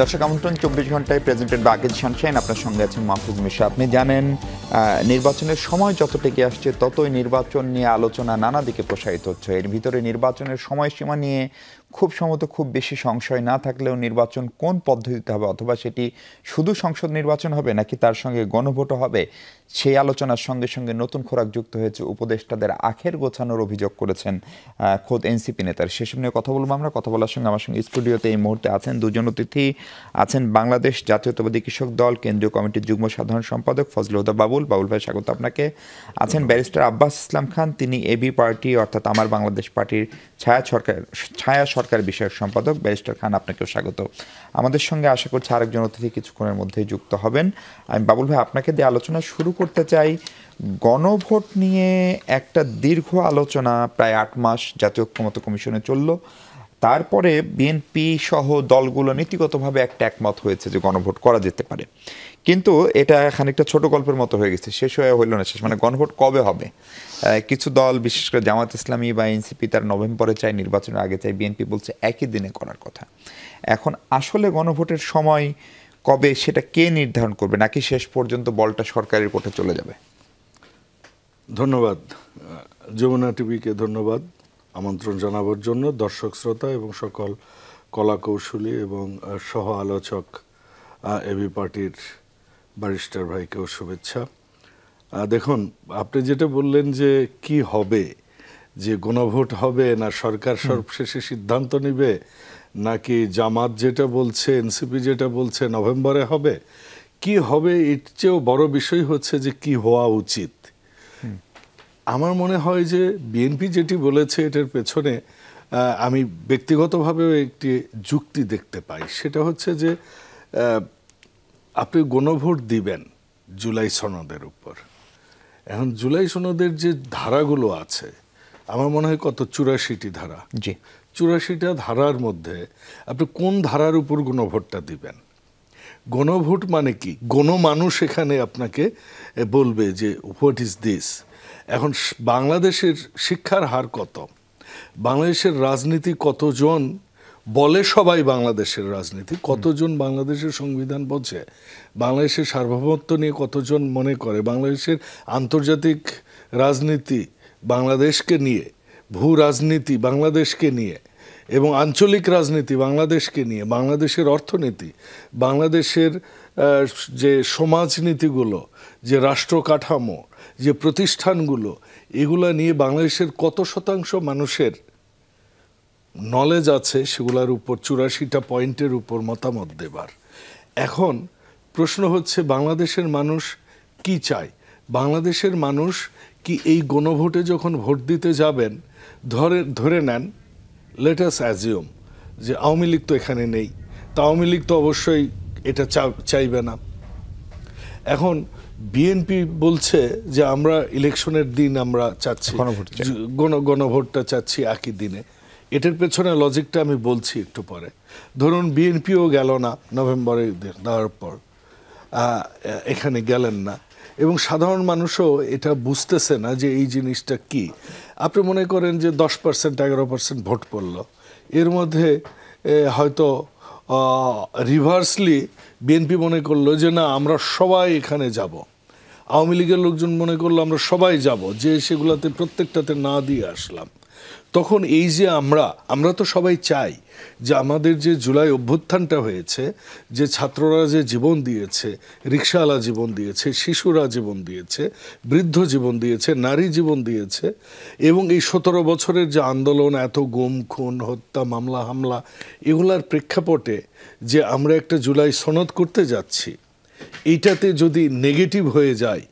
দর্শক আমন্ত্রণ 24 ঘন্টায় প্রেজেন্টেড বাই আকিজ সানশাইন। আপনার সঙ্গে আছেন মাহফুজ মিশা। আপনি জানেন নির্বাচনের সময় যত টেকে আসছে ততই নির্বাচন নিয়ে আলোচনা নানা দিকে প্রসারিত হচ্ছে। এর ভিতরে নির্বাচনের সময়সীমা নিয়ে খুব সম্ভবত খুব বেশি সংশয় না থাকলেও নির্বাচন কোন পদ্ধতিতে হবে, অথবা সেটি শুধু সংসদ নির্বাচন হবে নাকি তার সঙ্গে গণভোটও হবে, সেই আলোচনার সঙ্গে সঙ্গে নতুন খোরাক যুক্ত হয়েছে উপদেষ্টাদের আখের গোছানোর অভিযোগ করেছেন খোদ এনসিপি নেতার। সেসব নিয়ে কথা বলবো আমরা। কথা বলার সঙ্গে আমার সঙ্গে স্টুডিওতে এই মুহূর্তে আছেন দুজন অতিথি। আছেন বাংলাদেশ জাতীয়তাবাদী কৃষক দল কেন্দ্রীয় কমিটির যুগ্ম সাধারণ সম্পাদক ফজলুল হুদা বাবুল। বাবুল ভাই, স্বাগত আপনাকে। আছেন ব্যারিস্টার আব্বাস ইসলাম খান, তিনি এবি পার্টি অর্থাৎ আমার বাংলাদেশ পার্টির ছায়া সরকার বিষয়ক সম্পাদক। ব্যারিস্টার খান, আপনাকেও স্বাগত। আমাদের সঙ্গে আশা করছি আরেকজন অতিথি কিছুক্ষণের মধ্যেই যুক্ত হবেন। আমি বাবুল ভাই আপনাকে দিয়ে আলোচনা শুরু করতে চাই। গণভোট নিয়ে একটা দীর্ঘ আলোচনা প্রায় 8 মাস জাতীয় ঐক্যমত্য কমিশনে চলল। তারপরে বিএনপি সহ দলগুলো নীতিগতভাবে একটা একমত হয়েছে যে গণভোট করা যেতে পারে, কিন্তু এটা খানিকটা ছোট গল্পের মতো হয়ে গেছে, শেষ হয়ে হইল না শেষ। মানে গণভোট কবে হবে? কিছু দল বিশেষ করে জামাত ইসলামী বা এনসিপি তার নভেম্বরে চাই, নির্বাচনের আগে চাই, বিএনপি বলছে একই দিনে করার কথা। এখন আসলে গণভোটের সময় কবে সেটা কে নির্ধারণ করবে, নাকি শেষ পর্যন্ত বলটা সরকারের কোর্টে চলে যাবে? ধন্যবাদ যমুনা টিভিকে, ধন্যবাদ আমন্ত্রণ জানাবার জন্য। দর্শক শ্রোতা এবং সকল কলা কৌশলী এবং সহ আলোচক এবি পার্টির ব্যারিস্টার ভাইকেও শুভেচ্ছা। দেখুন, আপনি যেটা বললেন যে কি হবে, যে গণভোট হবে না সরকার সর্বশেষে সিদ্ধান্ত নিবে, নাকি জামাত যেটা বলছে এনসিপি যেটা বলছে নভেম্বরে হবে, কি হবে এর চেয়েও বড় বিষয় হচ্ছে যে কি হওয়া উচিত। আমার মনে হয় যে বিএনপি যেটি বলেছে এটার পেছনে আমি ব্যক্তিগতভাবেও একটি যুক্তি দেখতে পাই। সেটা হচ্ছে যে আপনি গণভোট দিবেন জুলাই সনদের উপর। এখন জুলাই সনদের যে ধারাগুলো আছে, আমার মনে হয় কত 84টি ধারা। 84টা ধারার মধ্যে আপনি কোন ধারার উপর গণভোটটা দিবেন? গণভোট মানে কি? গণমানুষ এখানে আপনাকে বলবে যে হোয়াট ইজ দিস। এখন বাংলাদেশের শিক্ষার হার কত, বাংলাদেশের রাজনীতি কতজন বলে, সবাই বাংলাদেশের রাজনীতি, কতজন বাংলাদেশের সংবিধান বোঝে, বাংলাদেশের সার্বভৌমত্ব নিয়ে কতজন মনে করে, বাংলাদেশের আন্তর্জাতিক রাজনীতি বাংলাদেশকে নিয়ে, ভূ রাজনীতি বাংলাদেশকে নিয়ে, এবং আঞ্চলিক রাজনীতি বাংলাদেশকে নিয়ে, বাংলাদেশের অর্থনীতি, বাংলাদেশের যে সমাজনীতিগুলো, যে রাষ্ট্র কাঠামো, যে প্রতিষ্ঠানগুলো, এগুলা নিয়ে বাংলাদেশের কত শতাংশ মানুষের নলেজ আছে, সেগুলোর উপর 84টা পয়েন্টের উপর মতামত দেবার। এখন প্রশ্ন হচ্ছে বাংলাদেশের মানুষ কি চায়? বাংলাদেশের মানুষ কি এই গণভোটে যখন ভোট দিতে যাবেন, ধরে নেন, লেট আস অ্যাজিউম যে আওয়ামী লীগ তো এখানে নেই, তা আওয়ামী লীগ তো অবশ্যই এটা চাইবে না। এখন বিএনপি বলছে যে আমরা ইলেকশনের দিন আমরা চাচ্ছি গণভোটটা চাচ্ছি একই দিনে। এটার পেছনে লজিকটা আমি বলছি একটু পরে। ধরুন বিএনপিও গেল না নভেম্বরে দেওয়ার পর, এখানে গেলেন না, এবং সাধারণ মানুষও এটা বুঝতেছে না যে এই জিনিসটা কি। আপনি মনে করেন যে 10% 11% ভোট পড়ল, এর মধ্যে হয়তো রিভার্সলি বিএনপি মনে করলো যে না আমরা সবাই এখানে যাব, আওয়ামী লীগের লোকজন মনে করলো আমরা সবাই যাব, যে সেগুলোতে প্রত্যেকটাতে না দিয়ে আসলাম। তখন এই যে আমরা তো সবাই চাই যে আমাদের যে জুলাই অভ্যুত্থানটা হয়েছে, যে ছাত্ররা যে জীবন দিয়েছে, রিকশাওয়ালা জীবন দিয়েছে, শিশুরা জীবন দিয়েছে, বৃদ্ধ জীবন দিয়েছে, নারী জীবন দিয়েছে, এবং এই 17 বছরের যে আন্দোলন, এত গুম খুন হত্যা মামলা হামলা, এগুলার প্রেক্ষাপটে যে আমরা একটা জুলাই সনদ করতে যাচ্ছি, এইটাতে যদি নেগেটিভ হয়ে যায়,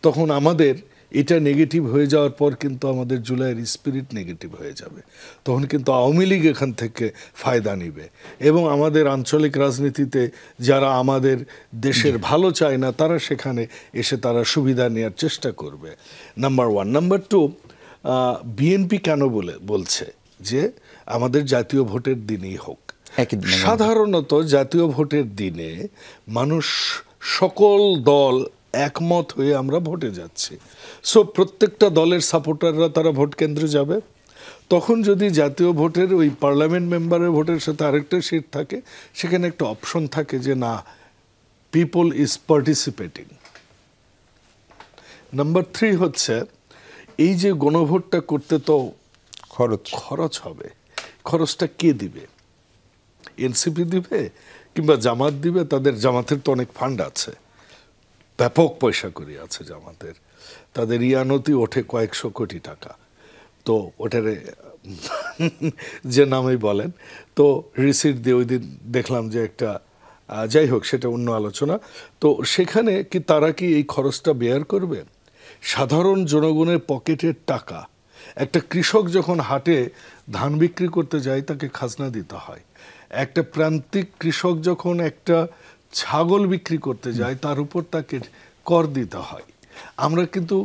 তখন আমাদের এটা নেগেটিভ হয়ে যাওয়ার পর কিন্তু আমাদের জুলাইয়ের স্পিরিট নেগেটিভ হয়ে যাবে। তখন কিন্তু আওয়ামী লীগ এখান থেকে ফায়দা নিবে, এবং আমাদের আঞ্চলিক রাজনীতিতে যারা আমাদের দেশের ভালো চায় না, তারা সেখানে এসে তারা সুবিধা নেওয়ার চেষ্টা করবে। নাম্বার 1। নাম্বার 2, বিএনপি কেন বলছে যে আমাদের জাতীয় ভোটের দিনেই হোক? সাধারণত জাতীয় ভোটের দিনে মানুষ, সকল দল একমত হয়ে আমরা ভোটে যাচ্ছি। সো প্রত্যেকটা দলের সাপোর্টাররা তারা ভোট কেন্দ্রে যাবে, তখন যদি জাতীয় ভোটের ওই পার্লামেন্ট মেম্বারের ভোটের সাথে আরেকটা সিট থাকে, সেখানে একটা অপশন থাকে যে না, পিপল ইজ পার্টিসিপেটিং। নাম্বার 3 হচ্ছে এই যে গণভোটটা করতে তো খরচ হবে, খরচটা কে দিবে? এনসিপি দিবে কিংবা জামাত দিবে? তাদের জামাতের তো অনেক ফান্ড আছে, ব্যাপক পয়সা করি আছে জামাতের, তাদের ইয়ানতি ওঠে কয়েকশো কোটি টাকা। তো ওটারে যে নামেই বলেন, তো রিসিট দিয়ে ওই দিন দেখলাম যে একটা, যাই হোক সেটা অন্য আলোচনা। তো সেখানে কি তারা কি এই খরচটা বেয়ার করবে? সাধারণ জনগণের পকেটের টাকা। একটা কৃষক যখন হাটে ধান বিক্রি করতে যায় তাকে খাজনা দিতে হয়। একটা প্রান্তিক কৃষক যখন একটা ছাগল বিক্রি করতে যায় তার উপর তাকে কর দিতে হয়। আমরা কিন্তু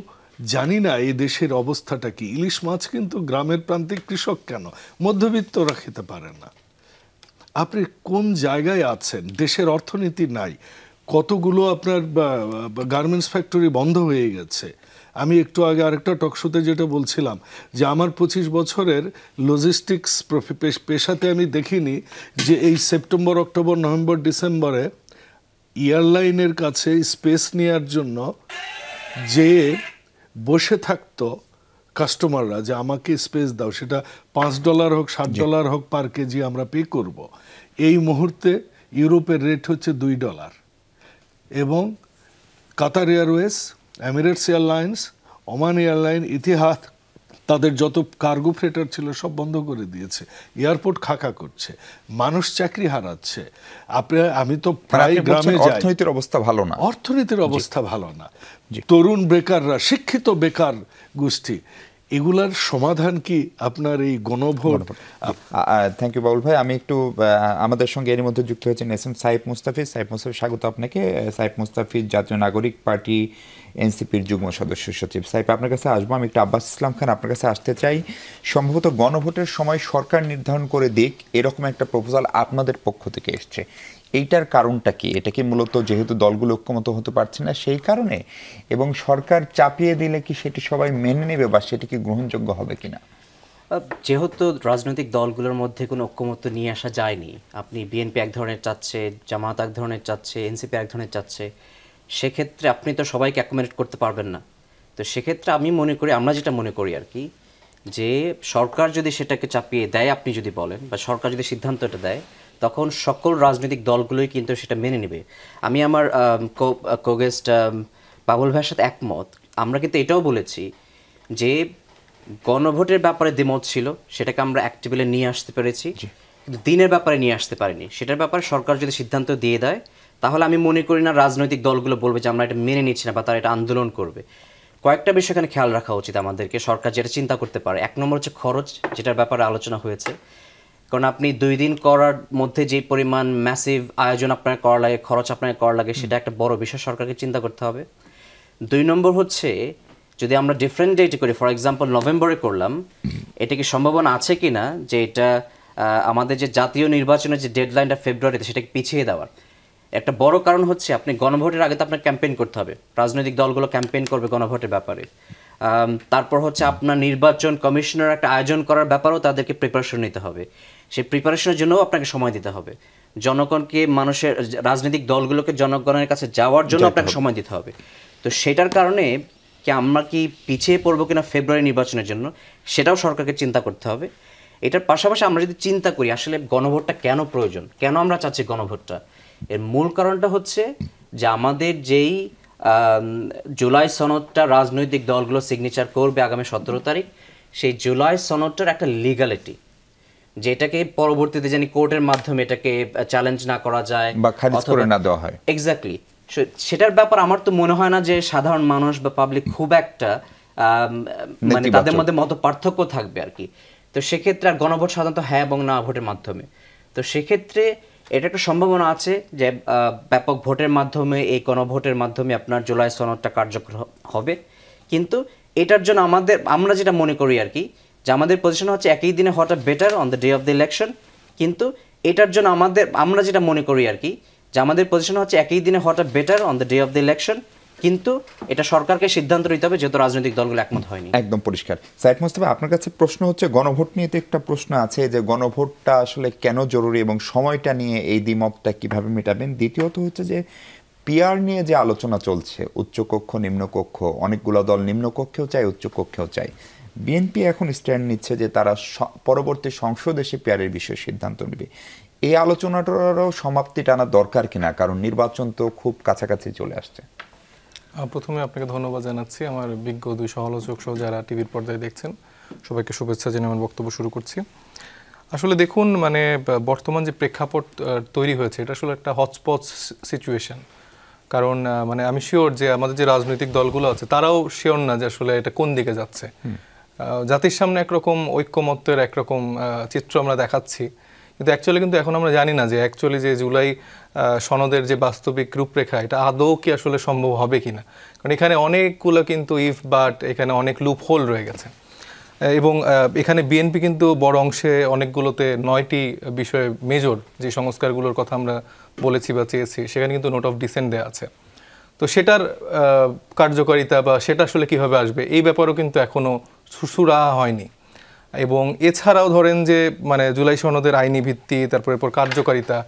জানি না এই দেশের অবস্থাটা কি। ইলিশ মাছ কিন্তু গ্রামের প্রান্তিক কৃষক কেন, মধ্যবিত্তরা খেতে পারে না। আপনি কোন জায়গায় আছেন? দেশের অর্থনীতি নাই। কতগুলো আপনার গার্মেন্টস ফ্যাক্টরি বন্ধ হয়ে গেছে। আমি একটু আগে আরেকটা টকশোতে যেটা বলছিলাম যে আমার 25 বছরের লজিস্টিক্স পেশাতে আমি দেখিনি যে এই সেপ্টেম্বর, অক্টোবর, নভেম্বর, ডিসেম্বরে এয়ারলাইনের কাছে স্পেস নেওয়ার জন্য যে বসে থাকতো কাস্টমাররা যে আমাকে স্পেস দাও, সেটা $5 হোক $7 হোক পার কেজি আমরা পে করব। এই মুহূর্তে ইউরোপের রেট হচ্ছে $2 এবং Qatar Airways, Emirates Airlines, Oman Airline, Etihad তাদের যত কার্গো ফ্রেটার ছিল সব বন্ধ করে দিয়েছে। এয়ারপোর্ট খাকা করছে, মানুষ চাকরি হারাচ্ছে। আমি তো প্রায় গ্রামে যাই, অর্থনীতির অবস্থা ভালো না। অর্থনীতির অবস্থা ভালো না। তরুণ বেকাররা, শিক্ষিত বেকার গোষ্ঠী, এগুলার সমাধান কি আপনার এই গণভোট? থ্যাংক ইউ বাউল ভাই। আমি একটু আমাদের সঙ্গে এর মধ্যে যুক্ত হয়েছেন এসএম সাইফ মুস্তাফিজ। সাইফ মুস্তাফিজ, স্বাগত আপনাকে। সাইফ মুস্তাফিজ জাতীয় নাগরিক পার্টি এনসিপির যুগ্ম সদস্য সচিব। সাইফ, আপনার কাছে আসবো। আমি একটু আব্বাস ইসলাম খান আপনার কাছে আসতে চাই। সম্ভবত গণভোটের সময় সরকার নির্ধারণ করে দিক এরকম একটা প্রপোজাল আপনাদের পক্ষ থেকে এসছে, এইটার কারণটা কি? এটা কি মূলত যেহেতু দলগুলো ঐক্যমত হতে পারছে না সেই কারণে, এবং সরকার চাপিয়ে দিলে কি সেটি সবাই মেনে নেবে বা সেটি কি গ্রহণযোগ্য হবে কিনা? যেহেতু রাজনৈতিক দলগুলোর মধ্যে কোনো ঐক্যমত্য নিয়ে আসা যায়নি, আপনি বিএনপি এক ধরনের চাচ্ছে, জামাত এক ধরনের চাচ্ছে, এনসিপি এক ধরনের চাচ্ছে, সেক্ষেত্রে আপনি তো সবাইকে অ্যাকোমোডেট করতে পারবেন না। তো সেক্ষেত্রে আমি মনে করি, আমরা যেটা মনে করি আর কি, যে সরকার যদি সেটাকে চাপিয়ে দেয়, আপনি যদি বলেন, বা সরকার যদি সিদ্ধান্তটা দেয়, তখন সকল রাজনৈতিক দলগুলোই কিন্তু সেটা মেনে নেবে। আমি আমার কোগেস্ট বাবুল ভাইয়ের সাথে একমত। আমরা কিন্তু এটাও বলেছি যে গণভোটের ব্যাপারে দ্বিমত ছিল, সেটাকে আমরা অ্যাক্টিভলি নিয়ে আসতে পেরেছি, কিন্তু দিনের ব্যাপারে নিয়ে আসতে পারিনি। সেটার ব্যাপারে সরকার যদি সিদ্ধান্ত দিয়ে দেয়, তাহলে আমি মনে করি না রাজনৈতিক দলগুলো বলবে যে আমরা এটা মেনে নিচ্ছি না, বা তারা এটা আন্দোলন করবে। কয়েকটা বিষয় এখানে খেয়াল রাখা উচিত আমাদেরকে। সরকার যেটা চিন্তা করতে পারে, 1 নম্বর হচ্ছে খরচ, যেটার ব্যাপারে আলোচনা হয়েছে। কারণ আপনি 2 দিন করার মধ্যে যে পরিমাণ ম্যাসিভ আয়োজন আপনার করা লাগে, খরচ আপনার করা লাগে, সেটা একটা বড় বিষয়, সরকারকে চিন্তা করতে হবে। 2 নম্বর হচ্ছে যদি আমরা ডিফারেন্ট ডেটে করি, ফর এক্সাম্পল নভেম্বরে করলাম, এটা কি সম্ভাবনা আছে কি না যে এটা আমাদের যে জাতীয় নির্বাচনের যে ডেডলাইনটা ফেব্রুয়ারিতে, সেটাকে পিছিয়ে দেওয়ার একটা বড় কারণ হচ্ছে আপনি গণভোটের আগে তো আপনার ক্যাম্পেইন করতে হবে, রাজনৈতিক দলগুলো ক্যাম্পেইন করবে গণভোটের ব্যাপারে। তারপর হচ্ছে আপনার নির্বাচন কমিশনের একটা আয়োজন করার ব্যাপারেও তাদেরকে প্রিপারেশন নিতে হবে। সেই প্রিপারেশনের জন্যও আপনাকে সময় দিতে হবে। জনগণকে, মানুষের, রাজনৈতিক দলগুলোকে জনগণের কাছে যাওয়ার জন্য আপনাকে সময় দিতে হবে। তো সেটার কারণে কি আমরা কি পিছিয়ে পড়বো কিনা ফেব্রুয়ারি নির্বাচনের জন্য, সেটাও সরকারকে চিন্তা করতে হবে। এটার পাশাপাশি আমরা যদি চিন্তা করি আসলে গণভোটটা কেন প্রয়োজন, কেন আমরা চাচ্ছি গণভোটটা, এর মূল কারণটা হচ্ছে যে আমাদের যেই জুলাই সনদটা রাজনৈতিক দলগুলো সিগনেচার করবে আগামী 17 তারিখ, সেই জুলাই সনদটার একটা লিগ্যালিটি, যেটাকে পরবর্তীতে জানি কোর্টের মাধ্যমে এটাকে চ্যালেঞ্জ না করা যায় বা খারিজ করে না দেওয়া হয়। এক্স্যাক্টলি, সেটার ব্যাপার আমার তো মনে হয় না যে সাধারণ মানুষ বা পাবলিক খুব একটা মানে তাদের মধ্যে মত পার্থক্য থাকবে আর কি। তো সেক্ষেত্রে আর গণভোট সাধারণত হ্যাঁ এবং না ভোটের মাধ্যমে, তো সেক্ষেত্রে এটা একটা সম্ভাবনা আছে যে ব্যাপক ভোটের মাধ্যমে, এই গণভোটের মাধ্যমে আপনার জুলাই সনদটা কার্যকর হবে। কিন্তু এটার জন্য আমরা যেটা মনে করি আর কি, যে আমাদের পজিশন হচ্ছে একই দিনে হওয়াটা better on the day of the election. কিন্তু এটার জন্য আমরা যেটা মনে করি আর কি, যে আমাদের পজিশন হচ্ছে একই দিনে হওয়াটা better on the day of the election. কিন্তু এটা সরকারকে সিদ্ধান্ত নিতে হবে, যেহেতু রাজনৈতিক দলগুলো একমত হয়নি। একদম পরিষ্কার। সাইদ মোস্তফা, আপনার কাছে প্রশ্ন হচ্ছে, গণভোট নিয়ে তো একটা প্রশ্ন আছে যে গণভোটটা আসলে কেন জরুরি এবং সময়টা নিয়ে এই দ্বিমতটা কিভাবে মেটাবেন। দ্বিতীয়ত হচ্ছে যে পিআর নিয়ে যে আলোচনা চলছে, উচ্চকক্ষ নিম্নকক্ষ, অনেকগুলো দল নিম্নকক্ষেও চায় উচ্চকক্ষেও চায়। বিএনপি এখন স্ট্যান্ড নিচ্ছে যে তারা পরবর্তী সংসদ এসে পিআরের বিষয়ে সিদ্ধান্ত নেবে। এই আলোচনাটারও সমাপ্তি টানা দরকার কিনা, কারণ নির্বাচন তো খুব কাছাকাছি চলে আসছে। প্রথমে আপনাকে ধন্যবাদ জানাচ্ছি, আমার বিজ্ঞ দুই সমালোচক সহ যারা টিভির পর্দায় দেখছেন সবাইকে শুভেচ্ছা জানিয়ে আমার বক্তব্য শুরু করছি। আসলে দেখুন, মানে বর্তমান যে প্রেক্ষাপট তৈরি হয়েছে এটা আসলে একটা হটস্পট সিচুয়েশন। কারণ মানে আমি শিওর যে আমাদের যে রাজনৈতিক দলগুলো আছে তারাও শিওর না যে আসলে এটা কোন দিকে যাচ্ছে। জাতির সামনে একরকম ঐক্যমত্যের একরকম চিত্র আমরা দেখাচ্ছি, কিন্তু অ্যাকচুয়ালি কিন্তু এখন আমরা জানি না যে অ্যাকচুয়ালি যে জুলাই সনদের যে বাস্তবিক রূপরেখা এটা আদৌ কি আসলে সম্ভব হবে কিনা। কারণ এখানে অনেকগুলো কিন্তু ইফ বাট, এখানে অনেক লুপ হোল রয়ে গেছে। এবং এখানে বিএনপি কিন্তু বড় অংশে অনেকগুলোতে 9টি বিষয়ে মেজর যে সংস্কারগুলোর কথা আমরা বলেছি বা চেয়েছি সেখানে কিন্তু নোট অফ ডিসেন্ট দেওয়া আছে। তো সেটার কার্যকারিতা বা সেটা আসলে কীভাবে আসবে এই ব্যাপারেও কিন্তু এখনও সুরাহা হয়নি। এবং এছাড়াও ধরেন যে মানে জুলাই সনদের আইনি ভিত্তি, তারপরে কার্যকারিতা,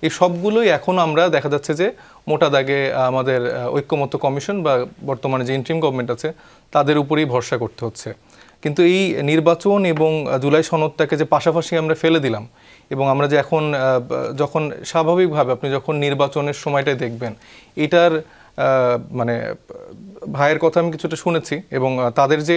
এই সবগুলোই এখন আমরা দেখা যাচ্ছে যে মোটা দাগে আমাদের ঐক্যমত্য কমিশন বা বর্তমানে যে ইন্টারিম গভর্নমেন্ট আছে তাদের উপরেই ভরসা করতে হচ্ছে। কিন্তু এই নির্বাচন এবং জুলাই সনদটাকে যে পাশাপাশি আমরা ফেলে দিলাম, এবং আমরা যে এখন যখন স্বাভাবিকভাবে আপনি যখন নির্বাচনের সময়টাই দেখবেন, এটার মানে ভাইয়ের কথা আমি কিছুটা শুনেছি এবং তাদের যে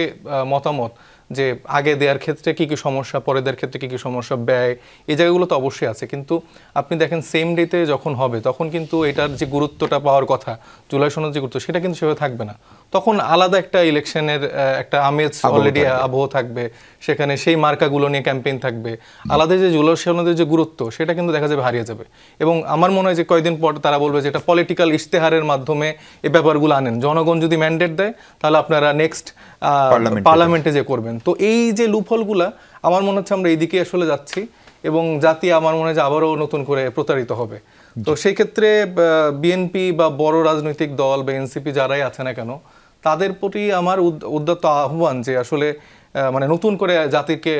মতামত যে আগে দেওয়ার ক্ষেত্রে কী কী সমস্যা, পরে দেওয়ার ক্ষেত্রে কী কী সমস্যা, ব্যয়, এই জায়গাগুলো তো অবশ্যই আছে। কিন্তু আপনি দেখেন সেম ডেতে যখন হবে তখন কিন্তু এটার যে গুরুত্বটা পাওয়ার কথা, জুলাই সনদ যে গুরুত্ব, সেটা কিন্তু সেভাবে থাকবে না। তখন আলাদা একটা ইলেকশনের একটা আমেজ অলরেডি আবহ থাকবে, সেখানে সেই মার্কাগুলো নিয়ে ক্যাম্পেইন থাকবে। আলাদা যে জুলাই সনদের যে গুরুত্ব সেটা কিন্তু দেখা যাবে হারিয়ে যাবে। এবং আমার মনে হয় যে কয়েকদিন পর তারা বলবে যে এটা পলিটিক্যাল ইশতেহারের মাধ্যমে এই ব্যাপারগুলো আনেন, জনগণ যদি ম্যান্ডেট দেয় তাহলে আপনারা নেক্সট পার্লামেন্টে যে করবেন। তো এই যে লুপহোলগুলা আমার মনে হচ্ছে আমরা এইদিকে আসলে যাচ্ছি এবং জাতি আমার মনে হয় যে আবারও নতুন করে প্রতারিত হবে। তো সেই ক্ষেত্রে বিএনপি বা বড় রাজনৈতিক দল বা এনসিপি যারাই আছে না কেন, তাদের প্রতি আমার উদ্যত আহ্বান যে আসলে মানে নতুন করে জাতিকে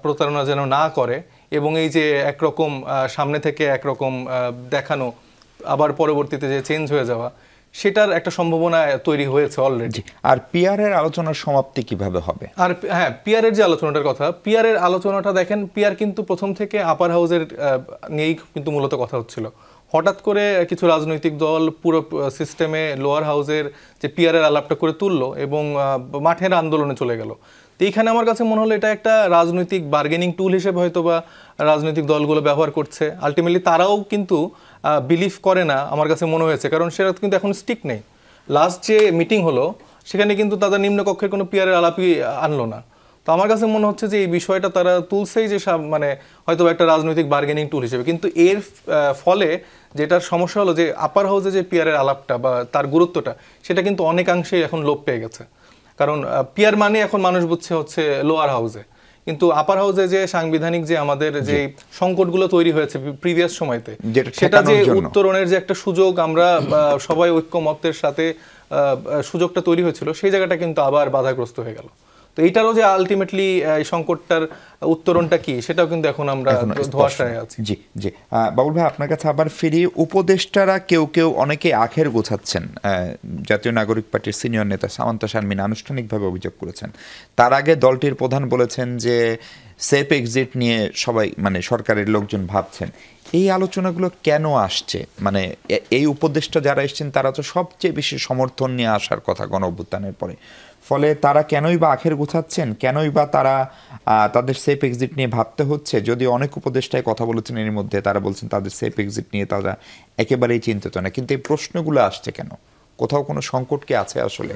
প্রতারণা যেন না করে, এবং এই যে একরকম সামনে থেকে একরকম দেখানো আবার পরবর্তীতে যে চেঞ্জ হয়ে যাওয়া, সেটার একটা সম্ভাবনা তৈরি হয়েছে অলরেডি। আর পিআর এর আলোচনার সমাপ্তি কিভাবে হবে? আর হ্যাঁ, পিআর এর যে আলোচনাটার কথা, পিআর এর আলোচনাটা দেখেন, পিআর কিন্তু প্রথম থেকে আপার হাউসের নিয়েই কিন্তু মূলত কথা হচ্ছিল। হঠাৎ করে কিছু রাজনৈতিক দল পুরো সিস্টেমে লোয়ার হাউসের যে পিআর এর আলাপটা করে তুললো এবং মাঠের আন্দোলনে চলে গেল। তো এইখানে আমার কাছে মনে হলো এটা একটা রাজনৈতিক বার্গেনিং টুল হিসেবে হয়তো বা রাজনৈতিক দলগুলো ব্যবহার করছে। আলটিমেটলি তারাও কিন্তু বিলিভ করে না আমার কাছে মনে হয়েছে, কারণ সেটা কিন্তু এখন স্টিক নেই। লাস্ট যে মিটিং হলো সেখানে কিন্তু তাদের নিম্নকক্ষের কোনো পিআরের আলাপই আনলো না। তো আমার কাছে মনে হচ্ছে যে এই বিষয়টা তারা তুলছেই যে মানে হয়তো একটা রাজনৈতিক বার্গেনিং টুল হিসেবে, কিন্তু এর ফলে যেটার সমস্যা হলো যে আপার হাউসে যে পিআরের আলাপটা বা তার গুরুত্বটা সেটা কিন্তু অনেকাংশেই এখন লোপ পেয়ে গেছে। কারণ পিআর মানে এখন মানুষ বুঝছে হচ্ছে লোয়ার হাউসে, কিন্তু আপার হাউসে যে সাংবিধানিক যে আমাদের যে সংকটগুলো তৈরি হয়েছে প্রিভিয়াস সময়তে, সেটা যে উত্তরণের যে একটা সুযোগ আমরা সবাই ঐক্যমত্যের সাথে সুযোগটা তৈরি হয়েছিল, সেই জায়গাটা কিন্তু আবার বাধাগ্রস্ত হয়ে গেল। তো এইটারও যে আলটিমেটলি এই সংকটটার উত্তরণটা কি সেটাও কিন্তু এখন আমরা ধোঁয়াশায় আছি। জি জি, বাবুল ভাই আপনার কাছে আবার ফিরি। উপদেষ্টারা কেউ কেউ অনেকে আখের গোছাচ্ছেন। জাতীয় নাগরিক পার্টির সিনিয়র নেতা সামান্তা শারমিন আনুষ্ঠানিকভাবে অভিযোগ করেছেন। তার আগে দলটির প্রধান বলেছেন যে সেফ এক্সিট নিয়ে সবাই মানে সরকারের লোকজন ভাবছেন। এই আলোচনাগুলো কেন আসছে? মানে এই উপদেষ্টা যারা এসছেন তারা তো সবচেয়ে বেশি সমর্থন নিয়ে আসার কথা গণ অভ্যুত্থানের পরে, ফলে তারা কেনই বা আখের গোছাচ্ছেন, কেনই বা তারা তাদের সেফ এক্সিট নিয়ে ভাবতে হচ্ছে? যদি অনেক উপদেষ্টায় কথা বলেছেন এর মধ্যে, তারা বলছেন তাদের সেফ এক্সিট নিয়ে তারা একেবারেই চিন্তিত না, কিন্তু এই প্রশ্নগুলো আসছে কেন? কোথাও কোনো সংকট কি আছে আসলে?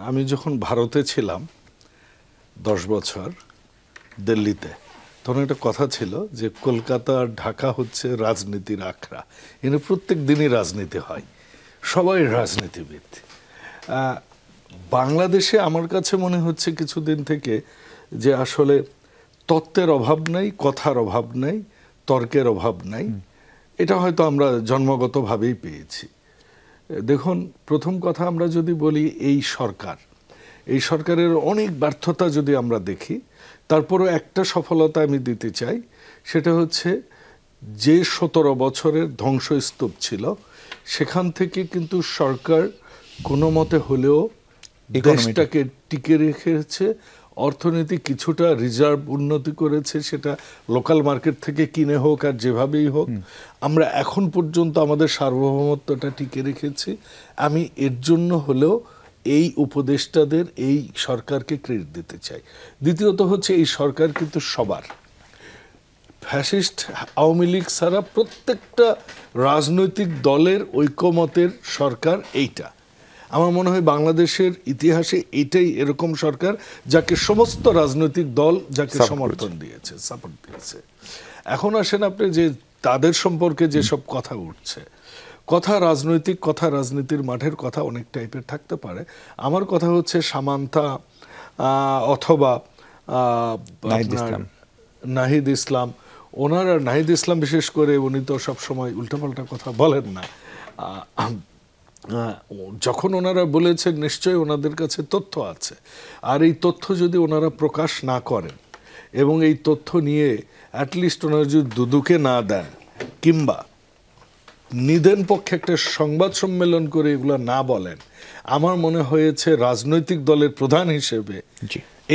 আমি যখন ভারতে ছিলাম 10 বছর দিল্লিতে, তখন একটা কথা ছিল যে কলকাতা আর ঢাকা হচ্ছে রাজনীতির আখড়া, এখানে প্রত্যেক দিনই রাজনীতি হয়, সবাই রাজনীতিবিদ। বাংলাদেশে আমার কাছে মনে হচ্ছে কিছুদিন থেকে যে আসলে তত্ত্বের অভাব নাই, কথার অভাব নাই, তর্কের অভাব নাই, এটা হয়তো আমরা জন্মগতভাবেই পেয়েছি। দেখুন, প্রথম কথা আমরা যদি বলি এই সরকারের অনেক ব্যর্থতা যদি আমরা দেখি, তারপরও একটা সফলতা আমি দিতে চাই, সেটা হচ্ছে যে 17 বছরের ধ্বংসস্তূপ ছিল সেখান থেকে কিন্তু সরকার কোনো মতে হলেও দেশটাকে টিকে রেখেছে, অর্থনীতি কিছুটা রিজার্ভ উন্নতি করেছে, সেটা লোকাল মার্কেট থেকে কিনে হোক আর যেভাবেই হোক, আমরা এখন পর্যন্ত আমাদের সার্বভৌমত্বটা টিকে রেখেছি। আমি এর জন্য হলেও এই উপদেষ্টাদের, এই সরকারকে ক্রেডিট দিতে চাই। দ্বিতীয়ত হচ্ছে এই সরকার কিন্তু সবার, ফ্যাসিস্ট আওয়ামী লীগ ছাড়া প্রত্যেকটা রাজনৈতিক দলের ঐকমতের সরকার এইটা। আমার মনে হয় বাংলাদেশের ইতিহাসে এটাই এরকম সরকার যাকে সমস্ত রাজনৈতিক দল যাকে সমর্থন দিয়েছে, সাপোর্ট দিয়েছে। এখন আসেন আপনি যে তাদের সম্পর্কে যেসব কথা উঠছে, কথা রাজনৈতিক, কথা রাজনীতির মাঠের কথা অনেক টাইপের থাকতে পারে। আমার কথা হচ্ছে সামান্তা অথবা নাহিদ ইসলাম, ওনারা, নাহিদ ইসলাম বিশেষ করে, উনি তো সবসময় উল্টাপাল্টা কথা বলেন না। যখন ওনারা বলেছেন নিশ্চয়ই ওনাদের কাছে তথ্য আছে, আর এই তথ্য যদি ওনারা প্রকাশ না করেন এবং এই তথ্য নিয়ে অ্যাটলিস্ট ওনারা যদি দুদুকে না দেন কিংবা নিদেন পক্ষে একটা সংবাদ সম্মেলন করে এগুলো না বলেন, আমার মনে হয়েছে রাজনৈতিক দলের প্রধান হিসেবে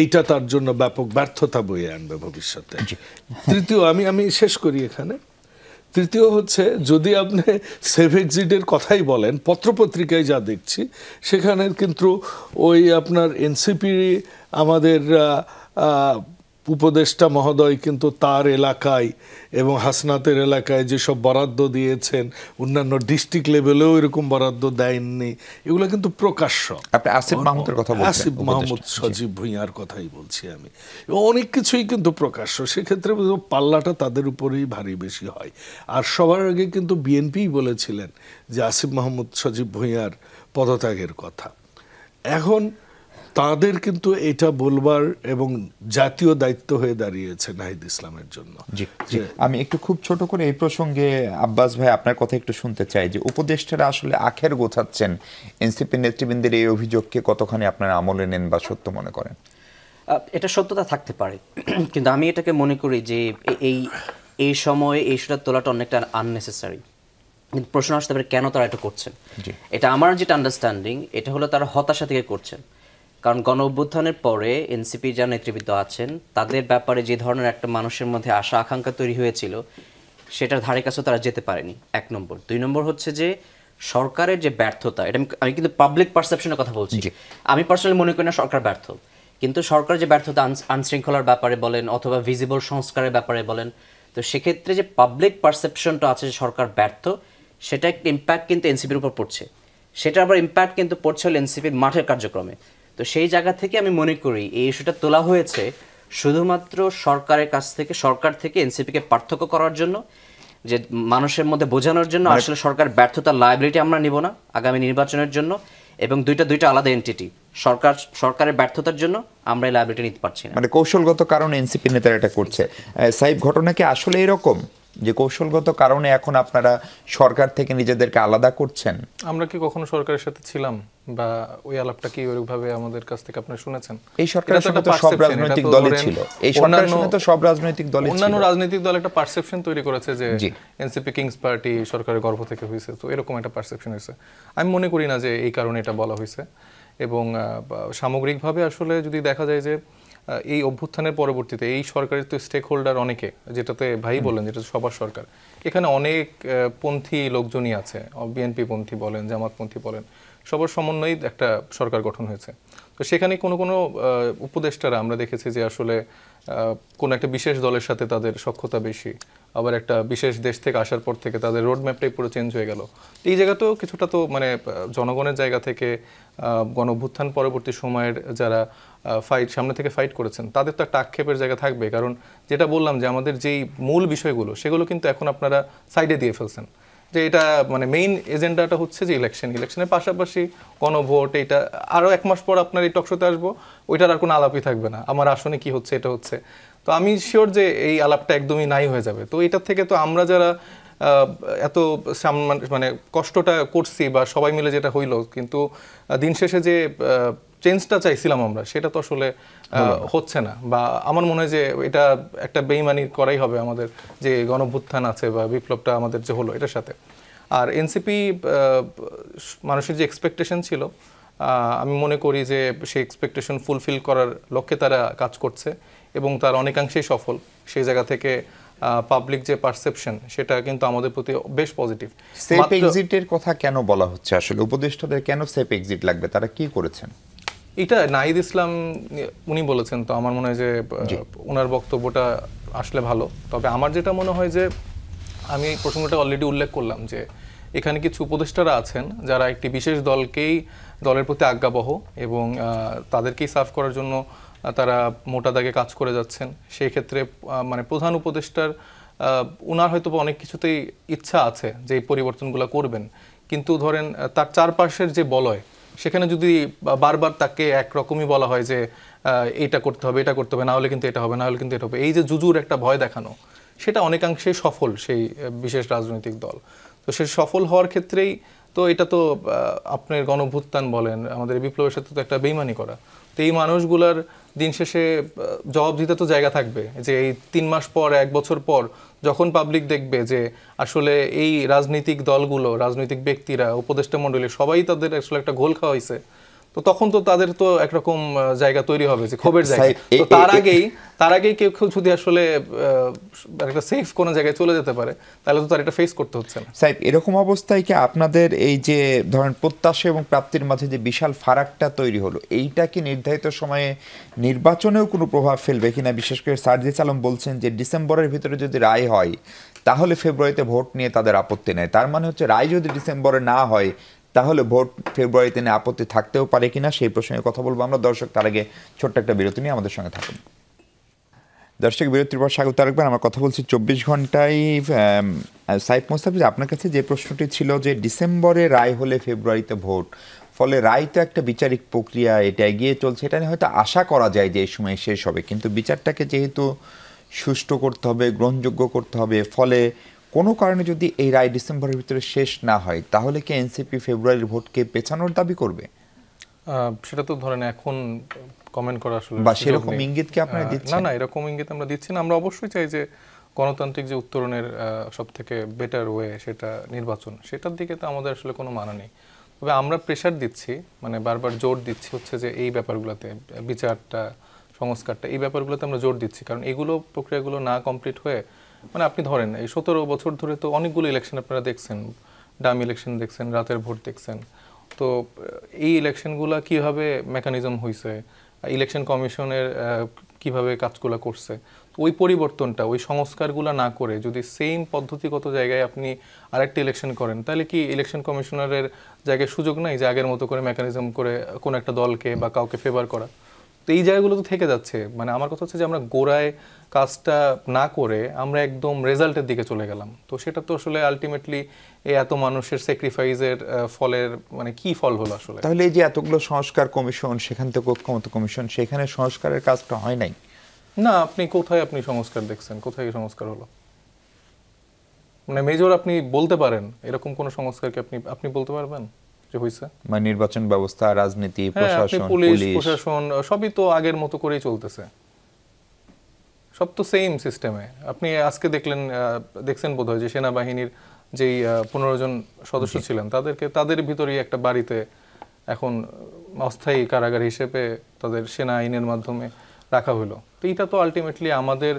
এইটা তার জন্য ব্যাপক ব্যর্থতা বয়ে আনবে ভবিষ্যতে। তৃতীয়, আমি শেষ করি এখানে, তৃতীয় হচ্ছে যদি আপনি সেভ এক্সিটের কথাই বলেন, পত্রপত্রিকায় যা দেখছি সেখানে কিন্তু ওই আপনার এনসিপি আমাদের উপদেষ্টা মহোদয় কিন্তু তার এলাকায় এবং হাসনাতের এলাকায় যেসব বরাদ্দ দিয়েছেন, অন্যান্য ডিস্ট্রিক্ট লেভেলেও এরকম বরাদ্দ দেয়নি, এগুলো কিন্তু প্রকাশ্য। আপনি আসিফ মাহমুদের কথা বলছেন, আসিফ মাহমুদ সজীব ভুঁইয়ার কথাই বলছি আমি। অনেক কিছুই কিন্তু প্রকাশ্য, সেক্ষেত্রে পাল্লাটা তাদের উপরেই ভারী বেশি হয়। আর সবার আগে কিন্তু বিএনপিই বলেছিলেন যে আসিফ মাহমুদ সজীব ভুঁইয়ার পদত্যাগের কথা। এখন তাদের কিন্তু এটা বলবার এবং জাতীয় দায়িত্ব হয়ে দাঁড়িয়েছে নাহিদ ইসলামের জন্য। আমি একটু খুব ছোট করে এই প্রসঙ্গে আব্বাস ভাই আপনার কথা একটু শুনতে চাই, যে উপদেষ্টারা আসলে আখের গোছাচ্ছেন, এনসিপি নেতৃবৃন্দের এই অভিযোগকে কতখানি আপনারা আমলে নেন বা সত্য মনে করেন? এটা সত্যতা থাকতে পারে, কিন্তু আমি এটাকে মনে করি যে এই সময়ে এই ইস্যুটা তোলাটা অনেকটা আননেসেসারি। কিন্তু প্রশ্ন আসতে পারে কেন তারা এটা করছেন। এটা আমার যেটা আন্ডারস্ট্যান্ডিং, এটা হলো তারা হতাশা থেকে করছেন। কারণ গণ অভ্যুত্থানের পরে এনসিপি যারা নেতৃবৃন্দ আছেন তাদের ব্যাপারে যে ধরনের একটা মানুষের মধ্যে আশা আকাঙ্ক্ষা তৈরি হয়েছিল, সেটার ধারে কাছেও তারা যেতে পারেনি, 1 নম্বর। 2 নম্বর হচ্ছে যে সরকারের যে ব্যর্থতা, এটা আমি কিন্তু পাবলিক পারসেপশনের কথা বলছি, আমি পার্সোনালি মনে করি না সরকার ব্যর্থ, কিন্তু সরকার যে ব্যর্থতা আইনশৃঙ্খলার ব্যাপারে বলেন অথবা ভিজিবল সংস্কারের ব্যাপারে বলেন, তো সেক্ষেত্রে যে পাবলিক পারসেপশনটা আছে যে সরকার ব্যর্থ, সেটা একটা ইম্প্যাক্ট কিন্তু এনসিপির উপর পড়ছে। সেটা আবার ইম্প্যাক্ট কিন্তু পড়ছে হলো এনসিপির মাঠের কার্যক্রমে। তো সেই জায়গা থেকে আমি মনে করি এই ইস্যুটা তোলা হয়েছে শুধুমাত্র সরকারের কাছ থেকে, সরকার থেকে এনসিপিকে পার্থক্য করার জন্য, যে মানুষের মধ্যে বোঝানোর জন্য আসলে সরকার ব্যর্থতার লায়াবিলিটি আমরা নিব না আগামী নির্বাচনের জন্য, এবং দুইটা আলাদা এন্টিটি। সরকারের ব্যর্থতার জন্য আমরা এই লায়াবিলিটি নিতে পারছি না, মানে কৌশলগত কারণে এনসিপি নেতারা এটা করছে। সাইফ, ঘটনা কি আসলে এরকম যে কৌশলগত কারণে এখন আপনারা সরকার থেকে নিজেদেরকে আলাদা করছেন? আমরা কি কখনো সরকারের সাথে ছিলাম বা ওই আলাপটা কি ওইভাবে আমাদের কাছ থেকে আপনারা শুনেছেন? এই সরকারের সাথে তো সব রাজনৈতিক দলই ছিল, এই সরকারের সাথে তো সব রাজনৈতিক দলই ছিল। অন্যান্য রাজনৈতিক দল একটা পারসেপশন তৈরি করেছে যে এনসিপি কিংস পার্টি সরকারের গর্ভ থেকে হয়েছে, তো এরকম একটা পারসেপশন হয়েছে। আমি মনে করি না যে এই কারণে এটা বলা হয়েছে। এবং সামগ্রিকভাবে আসলে যদি দেখা যায় যে এই অভ্যুত্থানের পরবর্তীতে এই সরকারের তো স্টেক হোল্ডার অনেকে, যেটাতে ভাই বলেন যেটা সবার সরকার, এখানে অনেক পন্থী লোকজনই আছে, বিএনপি পন্থী বলেন, জামাতপন্থী বলেন, সবার সমন্বয়ে একটা সরকার গঠন হয়েছে। তো সেখানে কোনো উপদেষ্টারা আমরা দেখেছি যে আসলে কোন একটা বিশেষ দলের সাথে তাদের সখ্যতা বেশি, আবার একটা বিশেষ দেশ থেকে আসার পর থেকে তাদের রোডম্যাপটাই পুরো চেঞ্জ হয়ে গেল। এই জায়গাতেও কিছুটা তো মানে জনগণের জায়গা থেকে গণ অভ্যুত্থান পরবর্তী সময়ের যারা সামনে থেকে ফাইট করেছেন তাদের তো একটা আক্ষেপের জায়গা থাকবে। কারণ যেটা বললাম যে আমাদের যেই মূল বিষয়গুলো সেগুলো কিন্তু এখন আপনারা সাইডে দিয়ে ফেলছেন, যে এটা মানে মেইন এজেন্ডাটা হচ্ছে যে ইলেকশনের পাশাপাশি গণভোট, এটা আরও 1 মাস পর আপনার এই টকশোতে আসবো, ওইটার আর কোনো আলাপই থাকবে না, আমার আসনে কি হচ্ছে এটা হচ্ছে। তো আমি শিওর যে এই আলাপটা একদমই নাই হয়ে যাবে। তো এটার থেকে তো আমরা যারা এত মানে কষ্টটা করছি বা সবাই মিলে যেটা হইলো, কিন্তু দিন শেষে যে চেঞ্জটা চাইছিলাম আমরা সেটা তো আসলে হচ্ছে না। বা আমার মনে হয় যে এটা একটা বেইমানি করাই হবে আমাদের যে গণভ্যুত্থান আছে বা বিপ্লবটা আমাদের যে হলো এটার সাথে। আর এনসিপি মানুষের যে এক্সপেকটেশন ছিল, আমি মনে করি যে সেই এক্সপেকটেশন ফুলফিল করার লক্ষ্যে তারা কাজ করছে এবং তার অনেকাংশেই সফল। সেই জায়গা থেকে পাবলিক যে পারসেপশন সেটা কিন্তু আমাদের প্রতি বেশ পজিটিভ। সেফ এক্সিটের কথা কেন বলা হচ্ছে আসলে? উপদেষ্টাদের কেন সেফ এক্সিট লাগবে, তারা কি করেছেন? এটা নাহিদ ইসলাম উনি বলেছেন, তো আমার মনে হয় যে ওনার বক্তব্যটা আসলে ভালো। তবে আমার যেটা মনে হয় যে আমি প্রসঙ্গটা অলরেডি উল্লেখ করলাম যে এখানে কিছু উপদেষ্টারা আছেন যারা একটি বিশেষ দলের প্রতি আজ্ঞাবহ এবং তাদেরকেই সার্ভ করার জন্য তারা মোটা দাগে কাজ করে যাচ্ছেন। সেই ক্ষেত্রে মানে প্রধান উপদেষ্টার ওনার হয়তো অনেক কিছুতেই ইচ্ছা আছে যে এই পরিবর্তনগুলো করবেন, কিন্তু ধরেন তার চারপাশের যে বলয়, সেখানে যদি বারবার তাকে একরকমই বলা হয় যে এটা করতে হবে, এটা করতে হবে, না হলে কিন্তু এটা হবে, না হলে কিন্তু এটা হবে, এই যে জুজুর একটা ভয় দেখানো, সেটা অনেকাংশে সফল সেই বিশেষ রাজনৈতিক দল। তো সে সফল হওয়ার ক্ষেত্রেই তো এটা তো আপনার গণভ্যুত্থান বলেন, আমাদের বিপ্লবের সাথে তো একটা বেইমানি করা। তো এই মানুষগুলার দিন শেষে জবাব দিতে তো জায়গা থাকবে যে এই 3 মাস পর, 1 বছর পর যখন পাবলিক দেখবে যে আসলে এই রাজনৈতিক দলগুলো, রাজনৈতিক ব্যক্তিরা, উপদেষ্টা মণ্ডলী সবাই তাদের আসলে একটা ঘোল খাওয়া হয়েছে, তো তখন তো তাদের তো একরকম জায়গা তৈরি হবে যে ক্ষোভের জায়গা। তো তার আগেই কেউ যদি আসলে একটা সেফ কোনো জায়গায় চলে যেতে পারে, তাহলে তো তার এটা ফেস করতে হচ্ছে না। সাহেব, এরকম অবস্থায় কি আপনাদের এই যে ধরেন প্রত্যাশা এবং প্রাপ্তির মাঝে যে বিশাল ফারাকটা তৈরি হলো, এইটা কি নির্ধারিত সময়ে নির্বাচনেও কোনো প্রভাব ফেলবে কিনা? বিশেষ করে সার্জিস আলম বলছেন যে ডিসেম্বরের ভিতরে যদি রায় হয় তাহলে ফেব্রুয়ারিতে ভোট নিয়ে তাদের আপত্তি নেই। তার মানে হচ্ছে রায় যদি ডিসেম্বরে না হয় তাহলে ভোট ফেব্রুয়ারিতে নিয়ে আপত্তি থাকতেও পারে কিনা, সেই প্রসঙ্গে কথা বলবো আমরা। দর্শক, তার আগে ছোট্ট একটা বিরতি নিয়ে আমাদের সঙ্গে থাকুন। দর্শক, বিরতির পর স্বাগত রাখবেন। আমরা কথা বলছি 24 ঘন্টায়। সাইফ মোস্তাফিজ, আপনার কাছে যে প্রশ্নটি ছিল যে ডিসেম্বরে রায় হলে ফেব্রুয়ারিতে ভোট, ফলে রায় তো একটা বিচারিক প্রক্রিয়া, এটা এগিয়ে চলছে, এটা নিয়ে হয়তো আশা করা যায় যে এই সময় শেষ হবে, কিন্তু বিচারটাকে যেহেতু সুষ্ঠু করতে হবে, গ্রহণযোগ্য করতে হবে, ফলে কোনো কারণে যদি এই রায় ডিসেম্বরের ভিতরে শেষ না হয় তাহলে কি এনসিপি ফেব্রুয়ারির ভোটকে পেছানোর দাবি করবে? সেটা তো ধরেন এখন কমেন্ট করা আসলে বা সেরকম ইঙ্গিত কি আপনারা দিচ্ছেন? না, এরকম ইঙ্গিত আমরা দিচ্ছি না। আমরা অবশ্যই চাই যে গণতান্ত্রিক যে উত্তরণের সবথেকে বেটার ওয়ে সেটা নির্বাচন, সেটার দিকে তো আমাদের আসলে কোনো মানা নেই। তবে আমরা প্রেশার দিচ্ছি, মানে বারবার জোর দিচ্ছি হচ্ছে যে এই ব্যাপারগুলোতে, বিচারটা, সংস্কারটা, এই ব্যাপারগুলোতে আমরা জোর দিচ্ছি। কারণ এগুলো প্রক্রিয়াগুলো না কমপ্লিট হয়ে, মানে আপনি ধরেন এই 17 বছর ধরে তো অনেকগুলো ইলেকশন আপনারা দেখছেন, ডাম ইলেকশন দেখছেন, রাতের ভোট দেখছেন। তো এই ইলেকশনগুলো কিভাবে মেকানিজম হয়েছে, ইলেকশন কমিশনের কিভাবে কাজগুলো করছে, ওই পরিবর্তনটা, ওই সংস্কারগুলো না করে যদি সেম পদ্ধতিগত জায়গায় আপনি আরেকটা ইলেকশন করেন, তাহলে কি ইলেকশন কমিশনারের জায়গায় সুযোগ নাই যে আগের মতো করে মেকানিজম করে কোনো একটা দলকে বা কাউকে ফেভার করা? তো এই জায়গাগুলো তো থেকে যাচ্ছে। মানে আমার কথা হচ্ছে যে আমরা গোড়ায় কাজটা না করে আমরা একদম রেজাল্টের দিকে চলে গেলাম। তো সেটা তো আসলে আলটিমেটলি এই এত মানুষের স্যাক্রিফাইসের ফলের মানে কি ফল হলো আসলে? তাহলে এই যে এতগুলো সংস্কার কমিশন, সেখান থেকে ঐক্যমত্য কমিশন, সেখানে সংস্কারের কাজটা হয় নাই না। আপনি কোথায় সংস্কার দেখছেন? কোথায় সংস্কার হলো? মানে মেজর আপনি বলতে পারেন এরকম কোন সংস্কার কি আপনি বলতে পারবেন যে হইছে? মানে নির্বাচন ব্যবস্থা, রাজনীতি, প্রশাসন, পুলিশ প্রশাসন সবই তো আগের মতো করেই চলতেছে, সব তো সেম সিস্টেমে। আপনি আজকে দেখছেন বোধহয় যে সেনাবাহিনীর যেই 15 জন সদস্য ছিলেন তাদের ভিতরেই একটা বাড়িতে এখন অস্থায়ী কারাগার হিসেবে তাদের সেনা আইনের মাধ্যমে রাখা হলো। তো এটা তো আলটিমেটলি আমাদের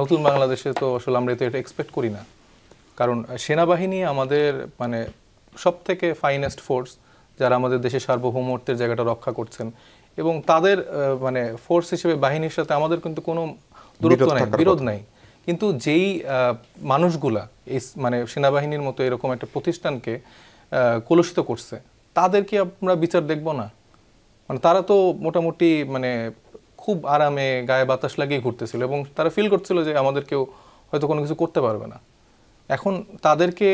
নতুন বাংলাদেশে তো আসলে আমরা এটা এক্সপেক্ট করি না। কারণ সেনাবাহিনী আমাদের মানে সব থেকে ফাইনেস্ট ফোর্স, যারা আমাদের দেশের সার্বভৌমত্বের জায়গাটা রক্ষা করছেন, এবং তাদের মানে ফোর্স হিসেবে বাহিনীর সাথে আমাদের কিন্তু কোনো দূরত্ব নাই, বিরোধ নাই। কিন্তু যেই মানুষগুলা এই মানে সেনাবাহিনীর মতো এরকম একটা প্রতিষ্ঠানকে কলুষিত করছে, তাদেরকে আমরা বিচার দেখব না? মানে তারা তো মোটামুটি মানে খুব আরামে গায়ে বাতাস লাগিয়ে ঘুরতেছিল এবং তারা ফিল করছিল যে আমাদের কেউ হয়তো কোনো কিছু করতে পারবে না। এখন তাদেরকে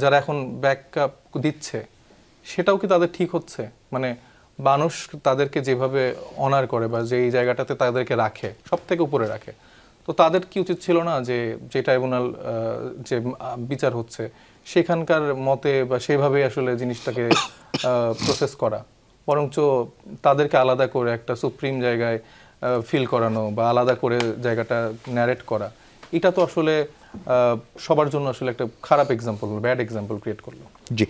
যারা এখন ব্যাকআপ দিচ্ছে, সেটাও কি তাদের ঠিক হচ্ছে? মানে মানুষ তাদেরকে যেভাবে অনার করে বা যেই জায়গাটাতে তাদেরকে রাখে, সব থেকে উপরে রাখে, তো তাদের কি উচিত ছিল না যে ট্রাইব্যুনাল যে বিচার হচ্ছে সেখানকার মতে বা সেভাবে আসলে জিনিসটাকে প্রসেস করা, বরঞ্চ তাদেরকে আলাদা করে একটা সুপ্রিম জায়গায় ফিল করানো বা আলাদা করে জায়গাটা ন্যারেট করা, এটা তো আসলে সবার জন্য আসলে একটা খারাপ এক্সাম্পল, ব্যাড এক্সাম্পল ক্রিয়েট করলো। জি,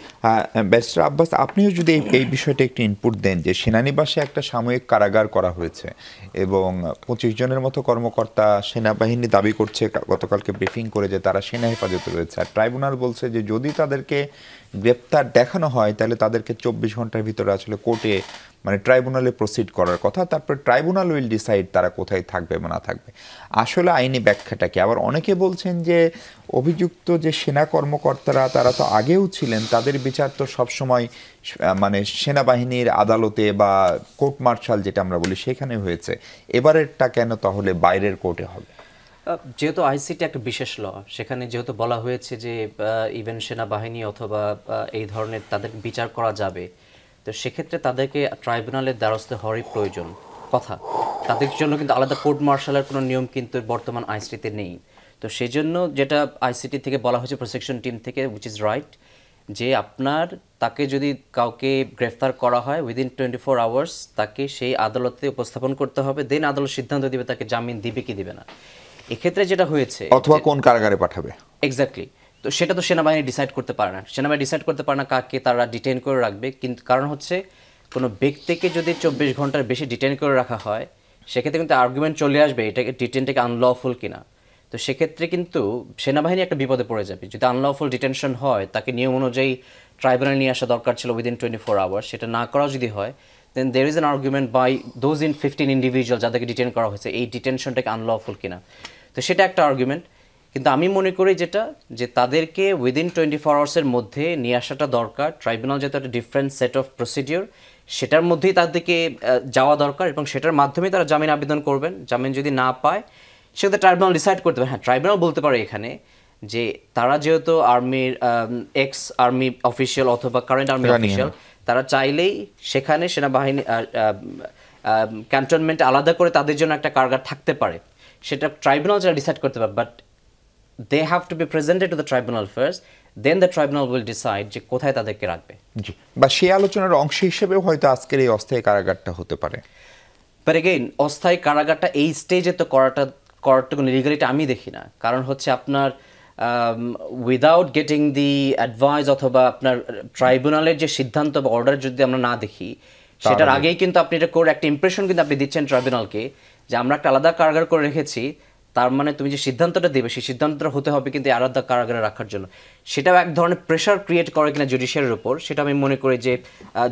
ব্যারিস্টার আব্বাস, আপনিও যদি এই বিষয়টা একটু ইনপুট দেন যে সেনানিবাসে একটা সাময়িক কারাগার করা হয়েছে এবং 25 জনের মতো কর্মকর্তা, সেনাবাহিনী দাবি করছে গতকালকে ব্রিফিং করে যে তারা সেনা হেফাজতে রয়েছে, আর ট্রাইব্যুনাল বলছে যে যদি তাদেরকে গ্রেপ্তার দেখানো হয় তাহলে তাদেরকে 24 ঘন্টার ভিতরে আসলে কোর্টে মানে ট্রাইব্যুনালে প্রসিড করার কথা, তারপর ট্রাইব্যুনাল উইল ডিসাইড তারা কোথায় থাকবে বা না থাকবে। আসলে আইনি ব্যাখ্যাটা কি? আবার অনেকে বলছেন যে অভিযুক্ত যে সেনা কর্মকর্তারা তারা তো আগেও ছিলেন, তাদের বিচার তো সবসময় মানে সেনাবাহিনীর আদালতে বা কোর্ট মার্শাল যেটা আমরা বলি সেখানে হয়েছে, এবারেরটা কেন তাহলে বাইরের কোর্টে হবে? যেহেতু আইসিটি একটা বিশেষ ল, সেখানে যেহেতু বলা হয়েছে যে ইভেন সেনাবাহিনী অথবা এই ধরনের তাদের বিচার করা যাবে, তো সেক্ষেত্রে তাদেরকে ট্রাইব্যুনালের দ্বারস্থ হওয়ারই প্রয়োজন কথা। তাদের জন্য কিন্তু আলাদা কোর্ট মার্শালের কোনো নিয়ম কিন্তু বর্তমান আইসিটিতে নেই। তো সেই জন্য যেটা আইসিটি থেকে বলা হয়েছে, প্রসিকিউশন টিম থেকে, উইচ ইজ রাইট, যে আপনার তাকে যদি কাউকে গ্রেফতার করা হয় উইদিন 24 আওয়ার্স তাকে সেই আদালতে উপস্থাপন করতে হবে, দেন আদালত সিদ্ধান্ত দিবে তাকে জামিন দিবে কি দিবে না। এক্ষেত্রে যেটা হয়েছে, অথবা কোন কারাগারে পাঠাবে, এক্স্যাক্টলি, তো সেটা তো সেনাবাহিনী ডিসাইড করতে পারে না। সেনাবাহিনী ডিসাইড করতে পারে না কাকে তারা ডিটেইন করে রাখবে, কিন্তু কারণ হচ্ছে কোনো ব্যক্তিকে যদি 24 ঘন্টার বেশি ডিটেইন করে রাখা হয়, সেক্ষেত্রে কিন্তু আর্গুমেন্ট চলে আসবে এটাকে ডিটেনটাকে আনলফুল কিনা। তো সেক্ষেত্রে কিন্তু সেনাবাহিনী একটা বিপদে পড়ে যাবে। যদি আনলফুল ডিটেনশন হয়, তাকে নিয়ম অনুযায়ী ট্রাইব্যুনাল নিয়ে আসা দরকার ছিল উইদিন 24 আওয়ার্স, সেটা না করাও যদি হয়, then there is an argument by those 15 individual যাদেরকে ডিটেন করা হয়েছে, এই ডিটেনশনটাকে আনলফুল কিনা। তো সেটা একটা আর্গুমেন্ট। কিন্তু আমি মনে করি যেটা, যে তাদেরকে উইদিন 24 আওয়ার্সের মধ্যে নিয়ে আসাটা দরকার। ট্রাইব্যুনাল যেহেতু একটা ডিফারেন্ট সেট অফ প্রসিডিওর, সেটার মধ্যেই তাদেরকে যাওয়া দরকার এবং সেটার মাধ্যমেই তারা জামিন আবেদন করবেন। জামিন যদি না পায়, সেক্ষেত্রে ট্রাইব্যুনাল ডিসাইড করতে পারে। হ্যাঁ, ট্রাইব্যুনাল বলতে পারে এখানে যে তারা যেহেতু আর্মির এক্স আর্মি অফিসিয়াল অথবা কারেন্ট আর্মি অফিসিয়াল, তারা চাইলেই সেখানে সেনাবাহিনী ক্যান্টনমেন্ট আলাদা করে তাদের জন্য একটা কারাগার থাকতে পারে, সেটা ট্রাইব্যুনাল যারা ডিসাইড করতে পারে। But they have to be presented to the tribunal first, then the tribunal will decide যে কোথায় তাদেরকে রাখবে। জি, বা সেই আলোচনার অংশ হিসেবেও হয়তো আজকের এই অস্থায়ী কারাগারটা হতে পারে। বাট এগেইন, অস্থায়ী কারাগারটা এই স্টেজে তো করাটা কোনো লিগালিটি আমি দেখি না। কারণ হচ্ছে আপনার উইদাউট গেটিং দি অ্যাডভাইস অথবা আপনার ট্রাইব্যুনালের যে সিদ্ধান্ত বা অর্ডার যদি আমরা না দেখি, সেটার আগেই কিন্তু আপনি এটা করে একটা ইমপ্রেশন কিন্তু আপনি দিচ্ছেন ট্রাইব্যুনালকে যে আমরা একটা আলাদা কারাগার করে রেখেছি, তার মানে তুমি যে সিদ্ধান্তটা দেবে সেই সিদ্ধান্তটা হতে হবে কিন্তু আলাদা কারাগারে রাখার জন্য। সেটাও এক ধরনের প্রেশার ক্রিয়েট করে কিনা জুডিশিয়ারির উপর, সেটা আমি মনে করি যে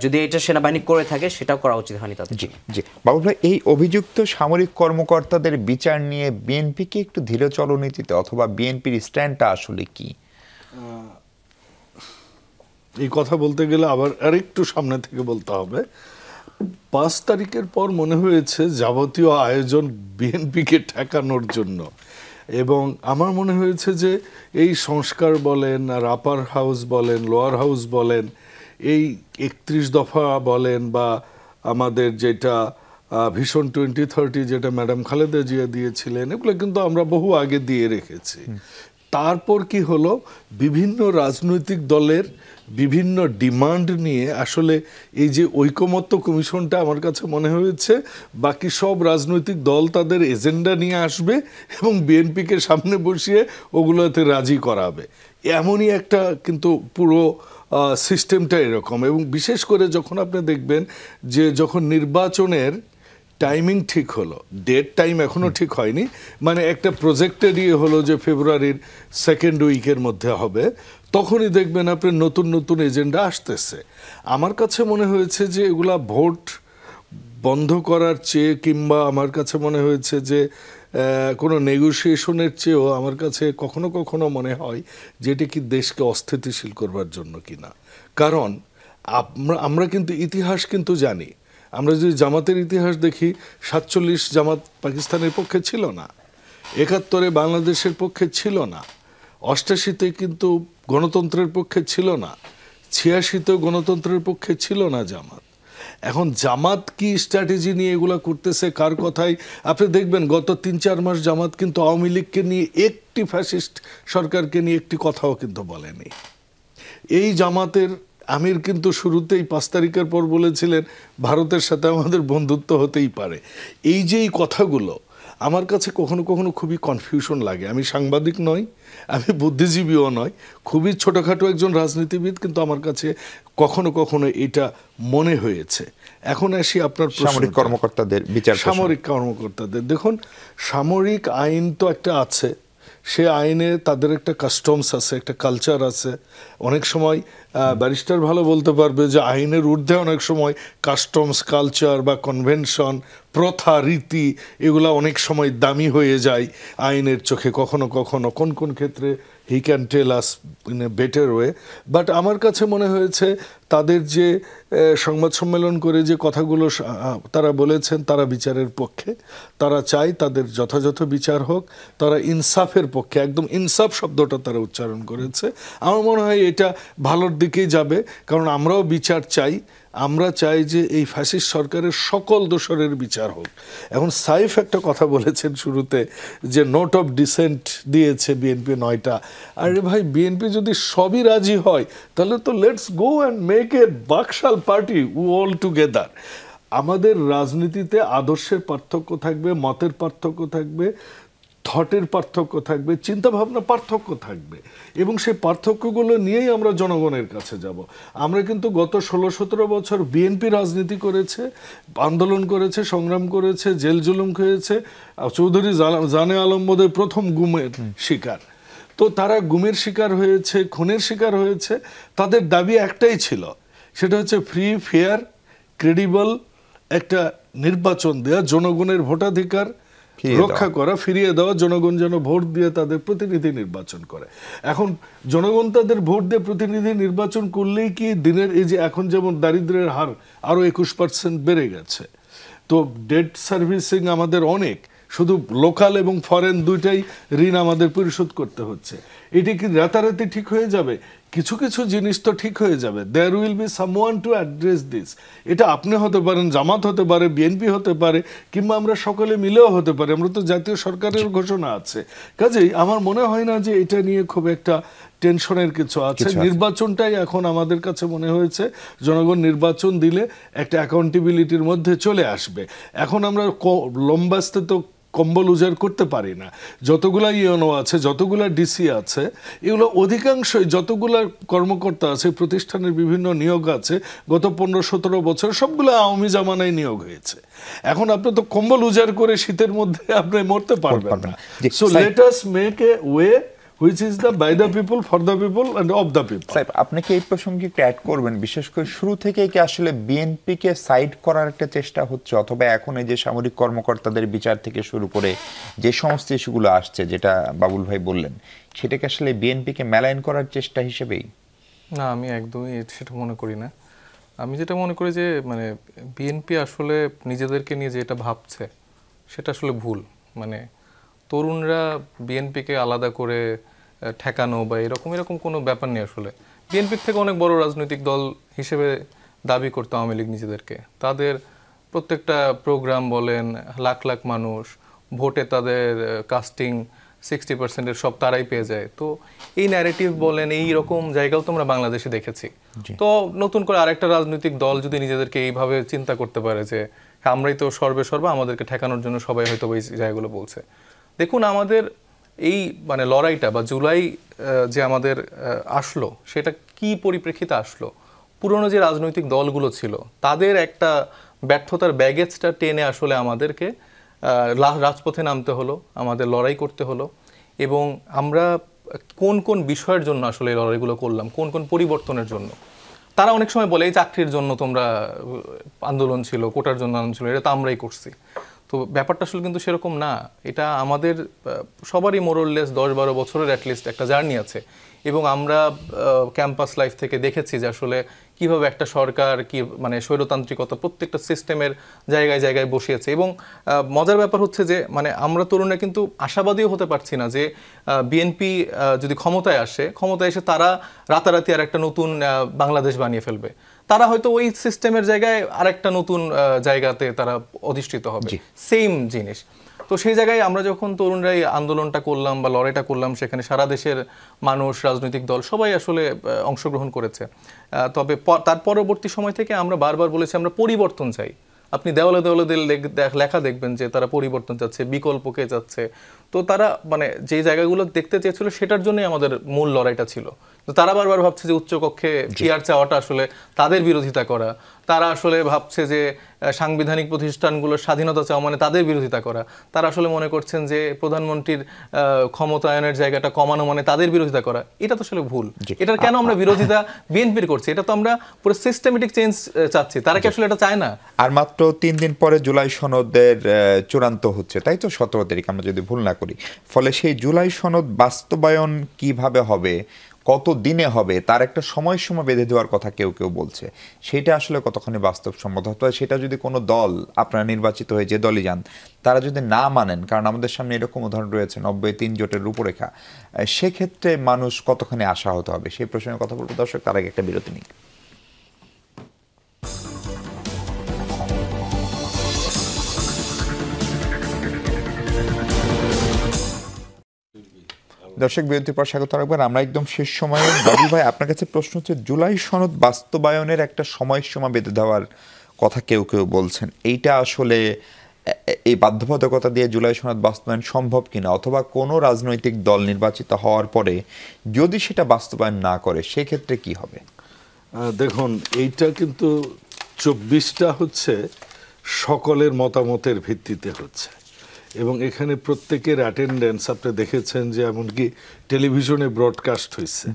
যদি এটা সেনাবাহিনী করে থাকে সেটাও করা উচিত হয়নি তাদের। জি জি, বাবুল ভাই, এই অভিযুক্ত সামরিক কর্মকর্তাদের বিচার নিয়ে বিএনপিকে একটু ধীরে চলনীতিতে অথবা বিএনপির স্ট্যান্ডটা আসলে কি? এই কথা বলতে গেলে আবার আরেকটু সামনে থেকে বলতে হবে। 5 তারিখের পর মনে হয়েছে যাবতীয় আয়োজন বিএনপিকে ঠেকানোর জন্য, এবং আমার মনে হয়েছে যে এই সংস্কার বলেন আর আপার হাউস বলেন, লোয়ার হাউস বলেন, এই 31 দফা বলেন বা আমাদের যেটা ভিশন 2030 যেটা ম্যাডাম খালেদা জিয়া দিয়েছিলেন, এগুলো কিন্তু আমরা বহু আগে দিয়ে রেখেছি। তারপর কি হলো, বিভিন্ন রাজনৈতিক দলের বিভিন্ন ডিমান্ড নিয়ে আসলে এই যে ঐকমত্য কমিশনটা আমার কাছে মনে হয়েছে বাকি সব রাজনৈতিক দল তাদের এজেন্ডা নিয়ে আসবে এবং বিএনপিকে সামনে বসিয়ে ওগুলোতে রাজি করাবে, এমনই একটা কিন্তু পুরো সিস্টেমটা এরকম। এবং বিশেষ করে যখন আপনি দেখবেন যে যখন নির্বাচনের টাইমিং ঠিক হলো, ডেট টাইম এখনো ঠিক হয়নি, মানে একটা প্রজেক্টেড হলো যে ফেব্রুয়ারির 2nd উইকের মধ্যে হবে, তখনই দেখবেন আপনার নতুন নতুন এজেন্ডা আসতেছে। আমার কাছে মনে হয়েছে যে এগুলা ভোট বন্ধ করার চেয়ে কিংবা আমার কাছে মনে হয়েছে যে কোনো নেগোসিয়েশনের চেয়েও আমার কাছে কখনো কখনো মনে হয় যে এটি কি দেশকে অস্থিতিশীল করবার জন্য কিনা। কারণ আমরা কিন্তু ইতিহাস কিন্তু জানি, আমরা যদি জামাতের ইতিহাস দেখি, 47 জামাত পাকিস্তানের পক্ষে ছিল না, 71-এ বাংলাদেশের পক্ষে ছিল না, 88-তে কিন্তু গণতন্ত্রের পক্ষে ছিল না, 86-তেও গণতন্ত্রের পক্ষে ছিল না জামাত। এখন জামাত কি স্ট্র্যাটেজি নিয়ে এগুলা করতেছে, কার কথায় আপনি দেখবেন গত 3-4 মাস জামাত কিন্তু আওয়ামী লীগকে নিয়ে, একটি ফ্যাসিস্ট সরকারকে নিয়ে একটি কথাও কিন্তু বলেনি। এই জামাতের আমির কিন্তু শুরুতেই 5 তারিখের পর বলেছিলেন ভারতের সাথে আমাদের বন্ধুত্ব হতেই পারে। এই যে এই কথাগুলো আমার কাছে কখনো কখনো খুবই কনফিউশন লাগে। আমি সাংবাদিক নই, আমি বুদ্ধিজীবীও নয়, খুবই ছোটোখাটো একজন রাজনীতিবিদ, কিন্তু আমার কাছে কখনো কখনো এটা মনে হয়েছে। এখন আসি আপনার সামরিক কর্মকর্তাদের বিচার। সামরিক কর্মকর্তাদের দেখুন, সামরিক আইন তো একটা আছে, সে আইনে তাদের একটা কাস্টমস আছে, একটা কালচার আছে। অনেক সময় ব্যারিস্টার ভালো বলতে পারবে যে আইনের ঊর্ধ্বে অনেক সময় কাস্টমস, কালচার বা কনভেনশন, প্রথা, রীতি এগুলা অনেক সময় দামি হয়ে যায় আইনের চোখে কখনো কখনো, কোন কোন ক্ষেত্রে he can tell us in a better way. But আমার কাছে মনে হয়েছে তাদের যে সংবাদ সম্মেলন করে যে কথাগুলো তারা বলেছেন, তারা বিচারের পক্ষে, তারা চায় তাদের যথাযথ বিচার হোক, তারা ইনসাফের পক্ষে, একদম ইনসাফ শব্দটা তারা উচ্চারণ করেছে। আমার মনে হয় এটা ভালোর দিকেই যাবে, কারণ আমরাও বিচার চাই। আমরা চাই যে এই ফ্যাসিস্ট সরকারের সকল দোষরের বিচার হোক। এখন সাইফ একটা কথা বলেছেন শুরুতে যে নোট অফ ডিসেন্ট দিয়েছে বিএনপি 9টা। আরে ভাই, বিএনপি যদি সবই রাজি হয় তাহলে তো let's go and make a Baksal party all together. আমাদের রাজনীতিতে আদর্শের পার্থক্য থাকবে, মতের পার্থক্য থাকবে, থটের পার্থক্য থাকবে, চিন্তাভাবনা পার্থক্য থাকবে, এবং সেই পার্থক্যগুলো নিয়েই আমরা জনগণের কাছে যাব। আমরা কিন্তু গত 16-17 বছর বিএনপি রাজনীতি করেছে, আন্দোলন করেছে, সংগ্রাম করেছে, জেল জুলুম খেয়েছে। চৌধুরী জানে আলম বোধহয় প্রথম গুমের শিকার। তো তারা গুমের শিকার হয়েছে, খুনের শিকার হয়েছে। তাদের দাবি একটাই ছিল, সেটা হচ্ছে ফ্রি, ফেয়ার, ক্রেডিবল একটা নির্বাচন দেওয়া, জনগণের ভোটাধিকার রক্ষা করা, ফিরিয়ে দেওয়া, জনগণ যেন ভোট দিয়ে তাদের প্রতিনিধি নির্বাচন করে। এখন জনগণ তাদের ভোট দিয়ে প্রতিনিধি নির্বাচন করলেই কি দিনের এই যে এখন যেমন দারিদ্র্যের হার আরও 21% বেড়ে গেছে, তো ডেট সার্ভিসিং আমাদের অনেক, শুধু লোকাল এবং ফরেন দুইটাই ঋণ আমাদের পরিশোধ করতে হচ্ছে। এটি কি রাতারাতি ঠিক হয়ে যাবে? কিছু কিছু জিনিস তো ঠিক হয়ে যাবে। There will be someone to address this. এটা আপনি হতে পারেন, জামাত হতে পারে, বিএনপি হতে পারে, কিংবা আমরা সকলে মিলেও হতে পারে। আমরা তো জাতীয় সরকারের ঘোষণা আছে। কাজেই আমার মনে হয় না যে এটা নিয়ে খুব একটা টেনশনের কিছু আছে। নির্বাচনটাই এখন আমাদের কাছে মনে হয়েছে জনগণ নির্বাচন দিলে একটা অ্যাকাউন্টেবিলিটির মধ্যে চলে আসবে। এখন আমরা লম্বাস্তে তো কম্বল উজাড় করতে পারি না। যতগুলা ইউনো আছে, যতগুলা ডিসি আছে, এগুলো অধিকাংশই, যতগুলা কর্মকর্তা আছে, প্রতিষ্ঠানের বিভিন্ন নিয়োগ আছে, গত 15-17 বছর সবগুলো আওয়ামী জামানায় নিয়োগ হয়েছে। এখন আপনি তো কম্বল উজাড় করে শীতের মধ্যে আপনি মরতে পারবেন না। So let us make a way which is the by the people, for the people and of the people. সাহেব, আপনি কি এই প্রসঙ্গে একটু অ্যাড করবেন? বিশেষ করে শুরু থেকেই কি আসলে বিএনপিকে সাইড করার একটা চেষ্টা হচ্ছে, অথবা এখন এই যে সামরিক কর্মকর্তাদের বিচার থেকে শুরু করে যে সমস্ত ইস্যুগুলো আসছে, যেটা বাবুল ভাই বললেন, সেটাকে আসলে বিএনপিকে মেলাইন করার চেষ্টা হিসেবেই? না, আমি একদমই সেটা মনে করি না। আমি যেটা মনে করি যে মানে বিএনপি আসলে নিজেদেরকে নিয়ে যেটা ভাবছে সেটা আসলে ভুল। মানে তরুণরা বিএনপিকে আলাদা করে ঠেকানো বা এরকম কোনো ব্যাপার নেই। আসলে বিএনপির থেকে অনেক বড় রাজনৈতিক দল হিসেবে দাবি করতো আওয়ামী লীগ নিজেদেরকে। তাদের প্রত্যেকটা প্রোগ্রাম বলেন, লাখ লাখ মানুষ ভোটে তাদের কাস্টিং 60%-এর সব তারাই পেয়ে যায়। তো এই ন্যারেটিভ বলেন, এই রকম জায়গাও তো আমরা বাংলাদেশে দেখেছি। তো নতুন করে আরেকটা রাজনৈতিক দল যদি নিজেদেরকে এইভাবে চিন্তা করতে পারে যে আমরাই তো সর্বে আমাদেরকে ঠেকানোর জন্য সবাই হয়তো এই জায়গাগুলো বলছে। দেখুন, আমাদের এই মানে লড়াইটা বা জুলাই যে আমাদের আসলো, সেটা কি পরিপ্রেক্ষিতে আসলো? পুরনো যে রাজনৈতিক দলগুলো ছিল তাদের একটা ব্যর্থতার ব্যাগেজটা টেনে আসলে আমাদেরকে রাজপথে নামতে হলো, আমাদের লড়াই করতে হলো। এবং আমরা কোন কোন বিষয়ের জন্য আসলে এই লড়াইগুলো করলাম, কোন কোন পরিবর্তনের জন্য। তারা অনেক সময় বলে এই চাকরির জন্য তোমরা আন্দোলন ছিল, কোটার জন্য আন্দোলন ছিল, এটা তো আমরাই করছি। তো ব্যাপারটা আসলে কিন্তু সেরকম না। এটা আমাদের সবারই মোরলেস 10-12 বছরের অ্যাটলিস্ট একটা জার্নি আছে। এবং আমরা ক্যাম্পাস লাইফ থেকে দেখেছি যে আসলে কিভাবে একটা সরকার কি মানে স্বৈরতান্ত্রিকতা প্রত্যেকটা সিস্টেমের জায়গায় জায়গায় বসিয়েছে। এবং মজার ব্যাপার হচ্ছে যে মানে আমরা তরুণরা কিন্তু আশাবাদীও হতে পারছি না যে বিএনপি যদি ক্ষমতায় এসে তারা রাতারাতি আর একটা নতুন বাংলাদেশ বানিয়ে ফেলবে। তারা হয়তো ওই সিস্টেমের জায়গায় আরেকটা নতুন জায়গাতে তারা অধিষ্ঠিত হবে, সেম জিনিস। তো সেই জায়গায় আমরা যখন তরুণরাই আন্দোলনটা করলাম বা লড়াইটা করলাম, সেখানে সারা দেশের মানুষ, রাজনৈতিক দল সবাই আসলে অংশগ্রহণ করেছে। তবে তার পরবর্তী সময় থেকে আমরা বারবার বলেছি আমরা পরিবর্তন চাই। আপনি দেওয়ালে দেওয়ালে লেখা দেখবেন যে তারা পরিবর্তন চাচ্ছে, বিকল্পকে চাচ্ছে। তো তারা মানে যে জায়গাগুলো দেখতে চেয়েছিল সেটার জন্যই আমাদের মূল লড়াইটা ছিল। তো তারা বারবার ভাবছে যে উচ্চকক্ষে পিআর চাওয়াটা আসলে তাদের বিরোধিতা করা, তারা আসলে ভাবছে যে সাংবিধানিক প্রতিষ্ঠানগুলোর স্বাধীনতা চাওয়া মানে তাদের বিরোধিতা করা, তারা আসলে মনে করছেন যে প্রধানমন্ত্রীর ক্ষমতায়নের জায়গাটা কমানো মানে তাদের বিরোধিতা করা। এটা তো আসলে ভুল। এটার কেন আমরা বিরোধিতা বিএনপির করছি? এটা তো আমরা পুরো সিস্টেমেটিক চেঞ্জ চাচ্ছি, তারা কি আসলে এটা চায় না? আর মাত্র 3 দিন পরে জুলাই সনদের চূড়ান্ত হচ্ছে, তাই তো 17 তারিখ আমরা যদি ভুল না করি। ফলে সেই জুলাই সনদ বাস্তবায়ন কিভাবে হবে, কত দিনে হবে, তার একটা সময়সীমা বেঁধে দেওয়ার কথা কেউ কেউ বলছে। সেটা আসলে কতখানি বাস্তবসম্মত হতো? সেটা যদি কোনো দল, আপনারা নির্বাচিত হয়ে যে দলই যান, তারা যদি না মানেন, কারণ আমাদের সামনে এরকম উদাহরণ রয়েছে 93 জোটের রূপরেখা, সেক্ষেত্রে মানুষ কতখানি আশাহত হবে? সেই প্রসঙ্গে কথা বলবো দর্শক, তার আগে একটা বিরতি নিই। দর্শক, বিরতির পর স্বাগত রাখবেন। আমরা একদম শেষ সময়ে বাবুল ভাই, আপনার কাছে প্রশ্ন হচ্ছে, জুলাই সনদ বাস্তবায়নের একটা সময়সীমা বেঁধে দেওয়ার কথা কেউ কেউ বলছেন, এইটা আসলে এই বাধ্যবাধকতা দিয়ে জুলাই সনদ বাস্তবায়ন সম্ভব কিনা, অথবা কোনো রাজনৈতিক দল নির্বাচিত হওয়ার পরে যদি সেটা বাস্তবায়ন না করে সেক্ষেত্রে কি হবে? দেখুন, এইটা কিন্তু 24টা হচ্ছে সকলের মতামতের ভিত্তিতে হচ্ছে, এবং এখানে প্রত্যেকের অ্যাটেন্ডেন্স আপনি দেখেছেন যে এমনকি টেলিভিশনে ব্রডকাস্ট হয়েছে,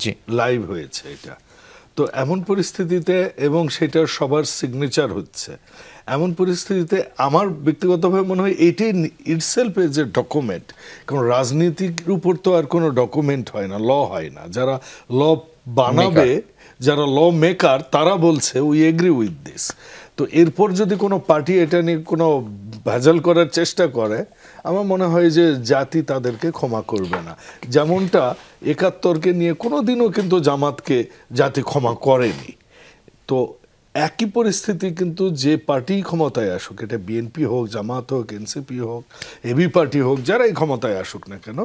লাইভ হয়েছে এটা। তো এমন পরিস্থিতিতে, এবং সেটা সবার সিগনেচার হচ্ছে, এমন পরিস্থিতিতে আমার ব্যক্তিগতভাবে মনে হয় এইটাই ইটসেলফ এজ এ ডকুমেন্ট। কারণ রাজনীতির উপর তো আর কোনো ডকুমেন্ট হয় না, ল হয় না। যারা ল বানাবে, যারা ল মেকার, তারা বলছে উই এগ্রি উইথ দিস। তো এরপর যদি কোনো পার্টি এটা নিয়ে কোনো ভেজাল করার চেষ্টা করে, আমার মনে হয় যে জাতি তাদেরকে ক্ষমা করবে না। যেমনটা 71কে নিয়ে কোনোদিনও কিন্তু জামাতকে জাতি ক্ষমা করেনি। তো একই পরিস্থিতি কিন্তু যে পার্টি ক্ষমতায় আসুক, এটা বিএনপি হোক, জামাত হোক, এনসিপি হোক, এবি পার্টি হোক, যারাই ক্ষমতায় আসুক না কেন,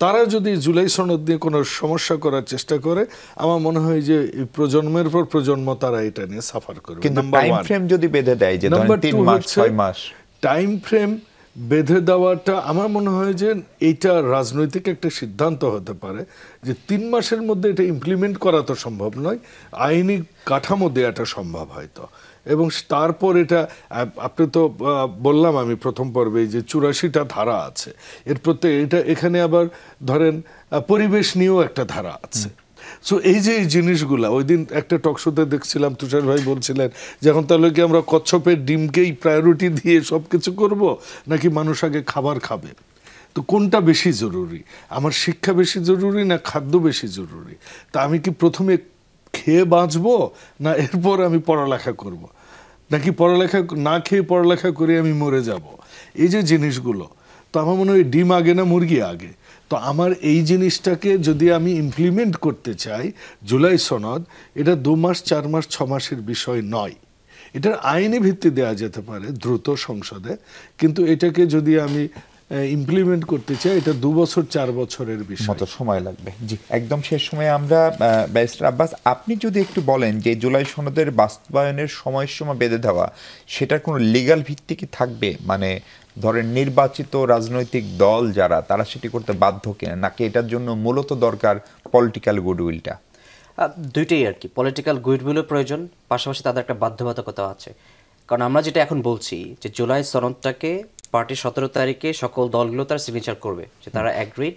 তারা যদি জুলাই সনদ দিয়ে কোনো সমস্যা করার চেষ্টা করে, আমার মনে হয় যে প্রজন্মের পর প্রজন্ম তারা এটা নিয়ে সাফার করবে। কিন্তু টাইম ফ্রেম যদি বেঁধে দেয় যে 3 মাস 6 মাস, টাইম ফ্রেম বেঁধে দেওয়াটা আমার মনে হয় যে এইটা রাজনৈতিক একটা সিদ্ধান্ত হতে পারে যে 3 মাসের মধ্যে এটা ইমপ্লিমেন্ট করা তো সম্ভব নয়, আইনি কাঠামো দেওয়াটা সম্ভব হয়তো। এবং তারপর এটা আপনি তো বললাম আমি প্রথম পর্বে যে 84টা ধারা আছে, এর প্রত্যেক এটা এখানে আবার ধরেন পরিবেশ নিয়েও একটা ধারা আছে। সো এই যে এই জিনিসগুলা, ওই দিন একটা টকশোতে দেখছিলাম, তুষার ভাই বলছিলেন যে এখন তাহলে কি আমরা কচ্ছপের ডিমকেই প্রায়োরিটি দিয়ে সব কিছু করবো, নাকি মানুষ আগে খাবার খাবে? তো কোনটা বেশি জরুরি? আমার শিক্ষা বেশি জরুরি না খাদ্য বেশি জরুরি? তা আমি কি প্রথমে খেয়ে বাঁচবো, না এরপর আমি পড়ালেখা করব, নাকি পড়ালেখা না খেয়ে পড়ালেখা করে আমি মরে যাব? এই যে জিনিসগুলো, তো আমার মনে হয় ডিম আগে না মুরগি আগে। তো আমার এই জিনিসটাকে যদি আমি ইমপ্লিমেন্ট করতে চাই, জুলাই সনদ এটা 2 মাস 4 মাস 6 মাসের বিষয় নয়। এটার আইনি ভিত্তি দেওয়া যেতে পারে দ্রুত সংসদে, কিন্তু এটাকে যদি আমি ইমপ্লিমেন্ট করতে চাই, এটা 2 বছর 4 বছরের বিষয়, মতো সময় লাগবে। জি, একদম শেষ সময়ে আমরা ব্যারিস্টার আব্বাস, আপনি যদি একটু বলেন যে জুলাই সনদের বাস্তবায়নের সময়সীমা বেঁধে দেওয়া, সেটার কোনো লিগ্যাল ভিত্তি কি থাকবে? মানে ধরেন নির্বাচিত রাজনৈতিক দল যারা, তারা সেটি করতে বাধ্য কিনা, নাকি এটার জন্য মূলত দরকার পলিটিক্যাল গুডউইলটা? দুইটাই আর কি। পলিটিক্যাল গুডউইলের প্রয়োজন, পাশাপাশি তাদের একটা বাধ্যবাধকতা আছে। কারণ আমরা যেটা এখন বলছি যে জুলাই সনদটাকে পার্টি 17 তারিখে সকল দলগুলো তার সিগনেচার করবে যে তারা অ্যাগ্রিড।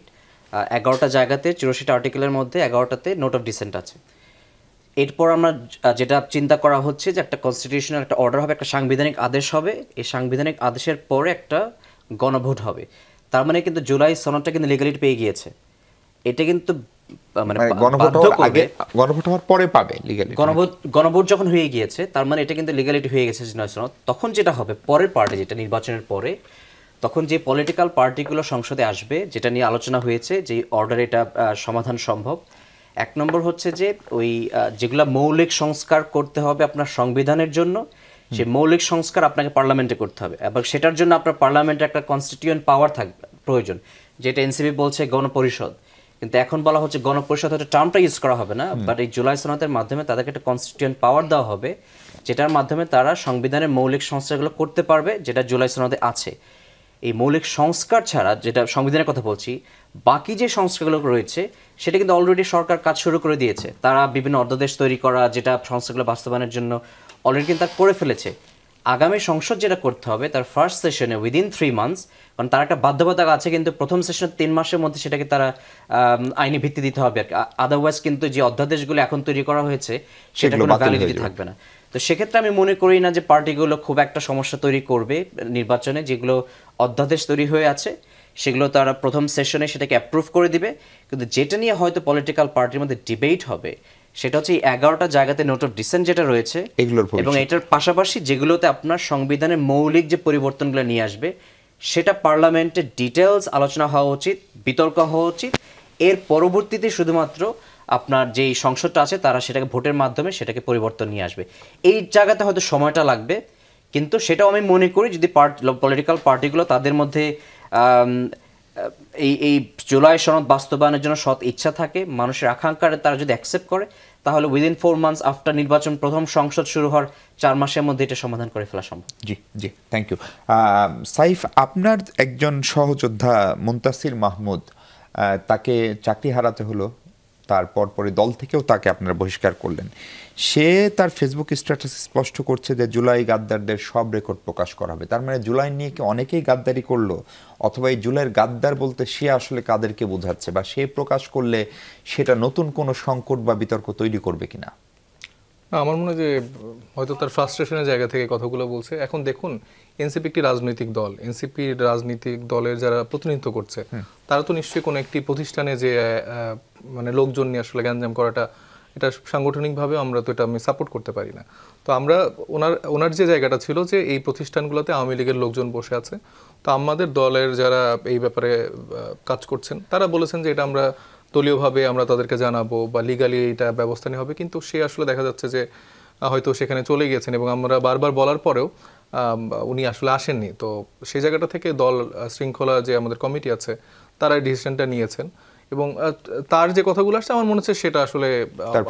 11টা জায়গাতে 84টা আর্টিকেলের মধ্যে 11টাতে নোট অফ ডিসেন্ট আছে। এরপর আমরা যেটা চিন্তা করা হচ্ছে যে একটা কনস্টিটিউশনাল একটা অর্ডার হবে, একটা সাংবিধানিক আদেশ হবে, এই সাংবিধানিক আদেশের পরে একটা গণভোট হবে। তার মানে কিন্তু জুলাই সনদটা কিন্তু লিগ্যালিটি পেয়ে গিয়েছে। এটা কিন্তু মানে গণভোট হওয়ার পরে পাবে লিগ্যালিটি। গণভোট যখন হয়ে গিয়েছে, তার মানে এটা কিন্তু লিগ্যালিটি হয়ে গেছে জুলাই সনদ। তখন যেটা হবে পরের পার্টি, যেটা নির্বাচনের পরে, তখন যে পলিটিক্যাল পার্টিগুলো সংসদে আসবে, যেটা নিয়ে আলোচনা হয়েছে যে অর্ডারে এটা সমাধান সম্ভব, এক নম্বর হচ্ছে যে ওই যেগুলা মৌলিক সংস্কার করতে হবে আপনার সংবিধানের জন্য, সেই মৌলিক সংস্কার আপনাকে পার্লামেন্টে করতে হবে, এবং সেটার জন্য আপনার পার্লামেন্টে একটা কনস্টিটিউয়েন্ট পাওয়ার থাকবে প্রয়োজন, যেটা এনসিপি বলছে গণপরিষদ, কিন্তু এখন বলা হচ্ছে গণপরিষদ হয়তো টার্মটা ইউজ করা হবে না, বাট এই জুলাই সনদের মাধ্যমে তাদেরকে একটা কনস্টিটিউয়েন্ট পাওয়ার দেওয়া হবে, যেটার মাধ্যমে তারা সংবিধানের মৌলিক সংস্কারগুলো করতে পারবে, যেটা জুলাই সনদে আছে। এই মৌলিক সংস্কার ছাড়া, যেটা সংবিধানের কথা বলছি, বাকি যে সংস্কারগুলো রয়েছে সেটা কিন্তু অলরেডি সরকার কাজ শুরু করে দিয়েছে। তারা বিভিন্ন অধ্যাদেশ তৈরি করা, যেটা সংস্কারগুলো বাস্তবায়নের জন্য অলরেডি কিন্তু তারা করে ফেলেছে। আগামী সংসদ যেটা করতে হবে তার ফার্স্ট সেশনে উইদিন 3 মান্থস, কারণ তার একটা বাধ্যবাধকতা আছে কিন্তু প্রথম সেশনে 3 মাসের মধ্যে সেটাকে তারা আইনি ভিত্তি দিতে হবে, আদারওয়াইজ কিন্তু যে অধ্যাদেশগুলো এখন তৈরি করা হয়েছে সেটা কোনো ভ্যালিডিটি থাকবে না। তো সেক্ষেত্রে আমি মনে করি না যে পার্টিগুলো খুব একটা সমস্যা তৈরি করবে নির্বাচনে। যেগুলো অধ্যাদেশ তৈরি হয়ে আছে সেগুলো তারা প্রথম সেশনে সেটাকে অ্যাপ্রুভ করে দিবে, কিন্তু যেটা নিয়ে হয়তো পলিটিক্যাল পার্টির মধ্যে ডিবেট হবে সেটা হচ্ছে এই 11টা জায়গাতে নোট অফ ডিসেন্ট যেটা রয়েছে, এবং এটার পাশাপাশি যেগুলোতে আপনার সংবিধানের মৌলিক যে পরিবর্তনগুলো নিয়ে আসবে সেটা পার্লামেন্টে ডিটেলস আলোচনা হওয়া উচিত, বিতর্ক হওয়া উচিত। এর পরবর্তীতে শুধুমাত্র আপনার যেই সংসদটা আছে তারা সেটাকে ভোটের মাধ্যমে সেটাকে পরিবর্তন নিয়ে আসবে। এই জায়গাতে হয়তো সময়টা লাগবে, কিন্তু সেটাও আমি মনে করি যদি পলিটিক্যাল পার্টিগুলো তাদের মধ্যে এই জুলাই সনদ বাস্তবায়নের জন্য সৎ ইচ্ছা থাকে, মানুষের আকাঙ্ক্ষাটা তারা যদি অ্যাকসেপ্ট করে, তাহলে উইদিন 4 মান্থস আফটার নির্বাচন প্রথম সংসদ শুরু হওয়ার 4 মাসের মধ্যে এটা সমাধান করে ফেলা সম্ভব। জি জি, থ্যাংক ইউ। সাইফ, আপনার একজন সহযোদ্ধা মুনতাসির মাহমুদ, তাকে চাকরি হারাতে হলো, তারপর পরে দল থেকেও তাকে আপনারা বহিষ্কার করলেন। সে তার ফেসবুক স্ট্যাটাসে স্পষ্ট করছে যে জুলাই গাদ্দারদের সব রেকর্ড প্রকাশ করা হবে। তার মানে জুলাই নিয়ে কি অনেকেই গাদ্দারি করলো, অথবা এই জুলাইয়ের গাদ্দার বলতে সে আসলে কাদেরকে বোঝাচ্ছে, বা সে প্রকাশ করলে সেটা নতুন কোনো সংকট বা বিতর্ক তৈরি করবে কিনা? আমার মনে হয় যে হয়তো তার ফ্রাস্ট্রেশনের জায়গা থেকে কথাগুলো বলছে। এখন দেখুন, এনসিপি একটি রাজনৈতিক দল, এনসিপির রাজনৈতিক দলের যারা প্রতিনিধিত্ব করছে তারা তো নিশ্চয়ই কোনো একটি প্রতিষ্ঠানে যে মানে লোকজন নিয়ে আসলে গ্যাঞ্জাম করাটা, এটা সাংগঠনিকভাবে আমরা তো এটা আমি সাপোর্ট করতে পারি না। তো আমরা ওনার যে জায়গাটা ছিল যে এই প্রতিষ্ঠানগুলোতে আওয়ামী লীগের লোকজন বসে আছে, তো আমাদের দলের যারা এই ব্যাপারে কাজ করছেন তারা বলেছেন যে এটা আমরা দলীয়ভাবে আমরা তাদেরকে জানাবো বা লিগালি এটা ব্যবস্থা নেওয়া হবে, কিন্তু সে আসলে দেখা যাচ্ছে যে হয়তো সেখানে চলে গিয়েছেন, এবং আমরা বারবার বলার পরেও উনি আসলে আসেননি। তো সেই জায়গাটা থেকে দল শৃঙ্খলা যে আমাদের কমিটি আছে তারা ডিসিশনটা নিয়েছেন, এবং তার যে কথাগুলো আসছে আমার মনে হচ্ছে সেটা আসলে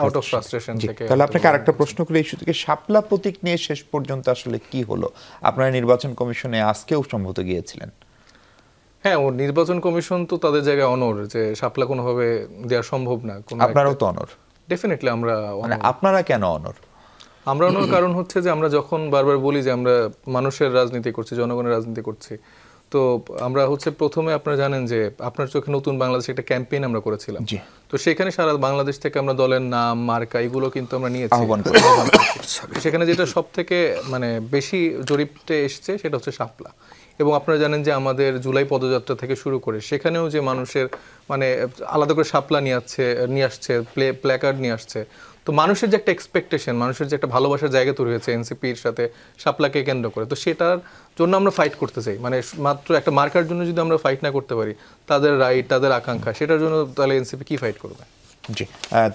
আউট অফ ফ্রাস্ট্রেশন থেকে। তাহলে আপনাকে আরেকটা প্রশ্ন করে এই থেকে শাপলা প্রতীক নিয়ে শেষ পর্যন্ত আসলে কি হলো? আপনারা নির্বাচন কমিশনে আজকেও সম্ভবত গিয়েছিলেন। হ্যাঁ, ও নির্বাচন কমিশন তো তাদের জায়গায় অনর যে শাপলা কোনোভাবে দেওয়া সম্ভব না। আপনারাও তো অনর? ডেফিনেটলি আমরা। মানে আপনারা কেন অনর? আমরা অনর কারণ হচ্ছে যে আমরা যখন বারবার বলি যে আমরা মানুষের রাজনীতি করছি, জনগণের রাজনীতি করছি, তো আমরা হচ্ছে প্রথমে আপনারা জানেন যে আপনার চোখে নতুন বাংলাদেশ একটা ক্যাম্পেইন আমরা করেছিলাম। তো সেখানে সারা বাংলাদেশ থেকে আমরা দলের নাম, মার্কা এগুলো কিন্তু আমরা নিয়েছি। সেখানে যেটা সব থেকে মানে বেশি জরিপতে এসছে সেটা হচ্ছে শাপলা। এবং আপনারা জানেন যে আমাদের জুলাই পদযাত্রা থেকে শুরু করে সেখানেও যে মানুষের মানে আলাদা করে শাপলা নিয়ে আসছে, প্ল্যাকার্ড নিয়ে আসছে। তো মানুষের যে একটা এক্সপেকটেশন, মানুষের যে একটা ভালোবাসার জায়গা তৈরি হয়েছে এনসিপির সাথে শাপলাকে কেন্দ্র করে, তো সেটার জন্য আমরা ফাইট করতে চাই। মানে মাত্র একটা মার্কার জন্য যদি আমরা ফাইট না করতে পারি, তাদের রাইট, তাদের আকাঙ্ক্ষা, সেটার জন্য তাহলে এনসিপি কি ফাইট করবে? জি,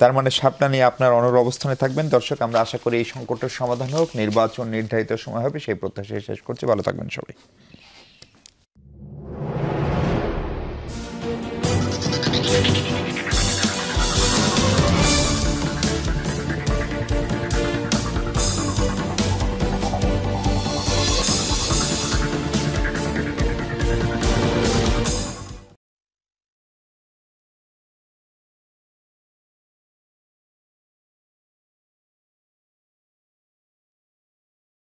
তার মানে শাপলা নিয়ে আপনার অনর অবস্থানে থাকবেন। দর্শক, আমরা আশা করি এই সংকটের সমাধান হোক, নির্বাচন নির্ধারিত সময় হবে, সেই প্রত্যাশায় শেষ করছি। ভালো থাকবেন সবাই।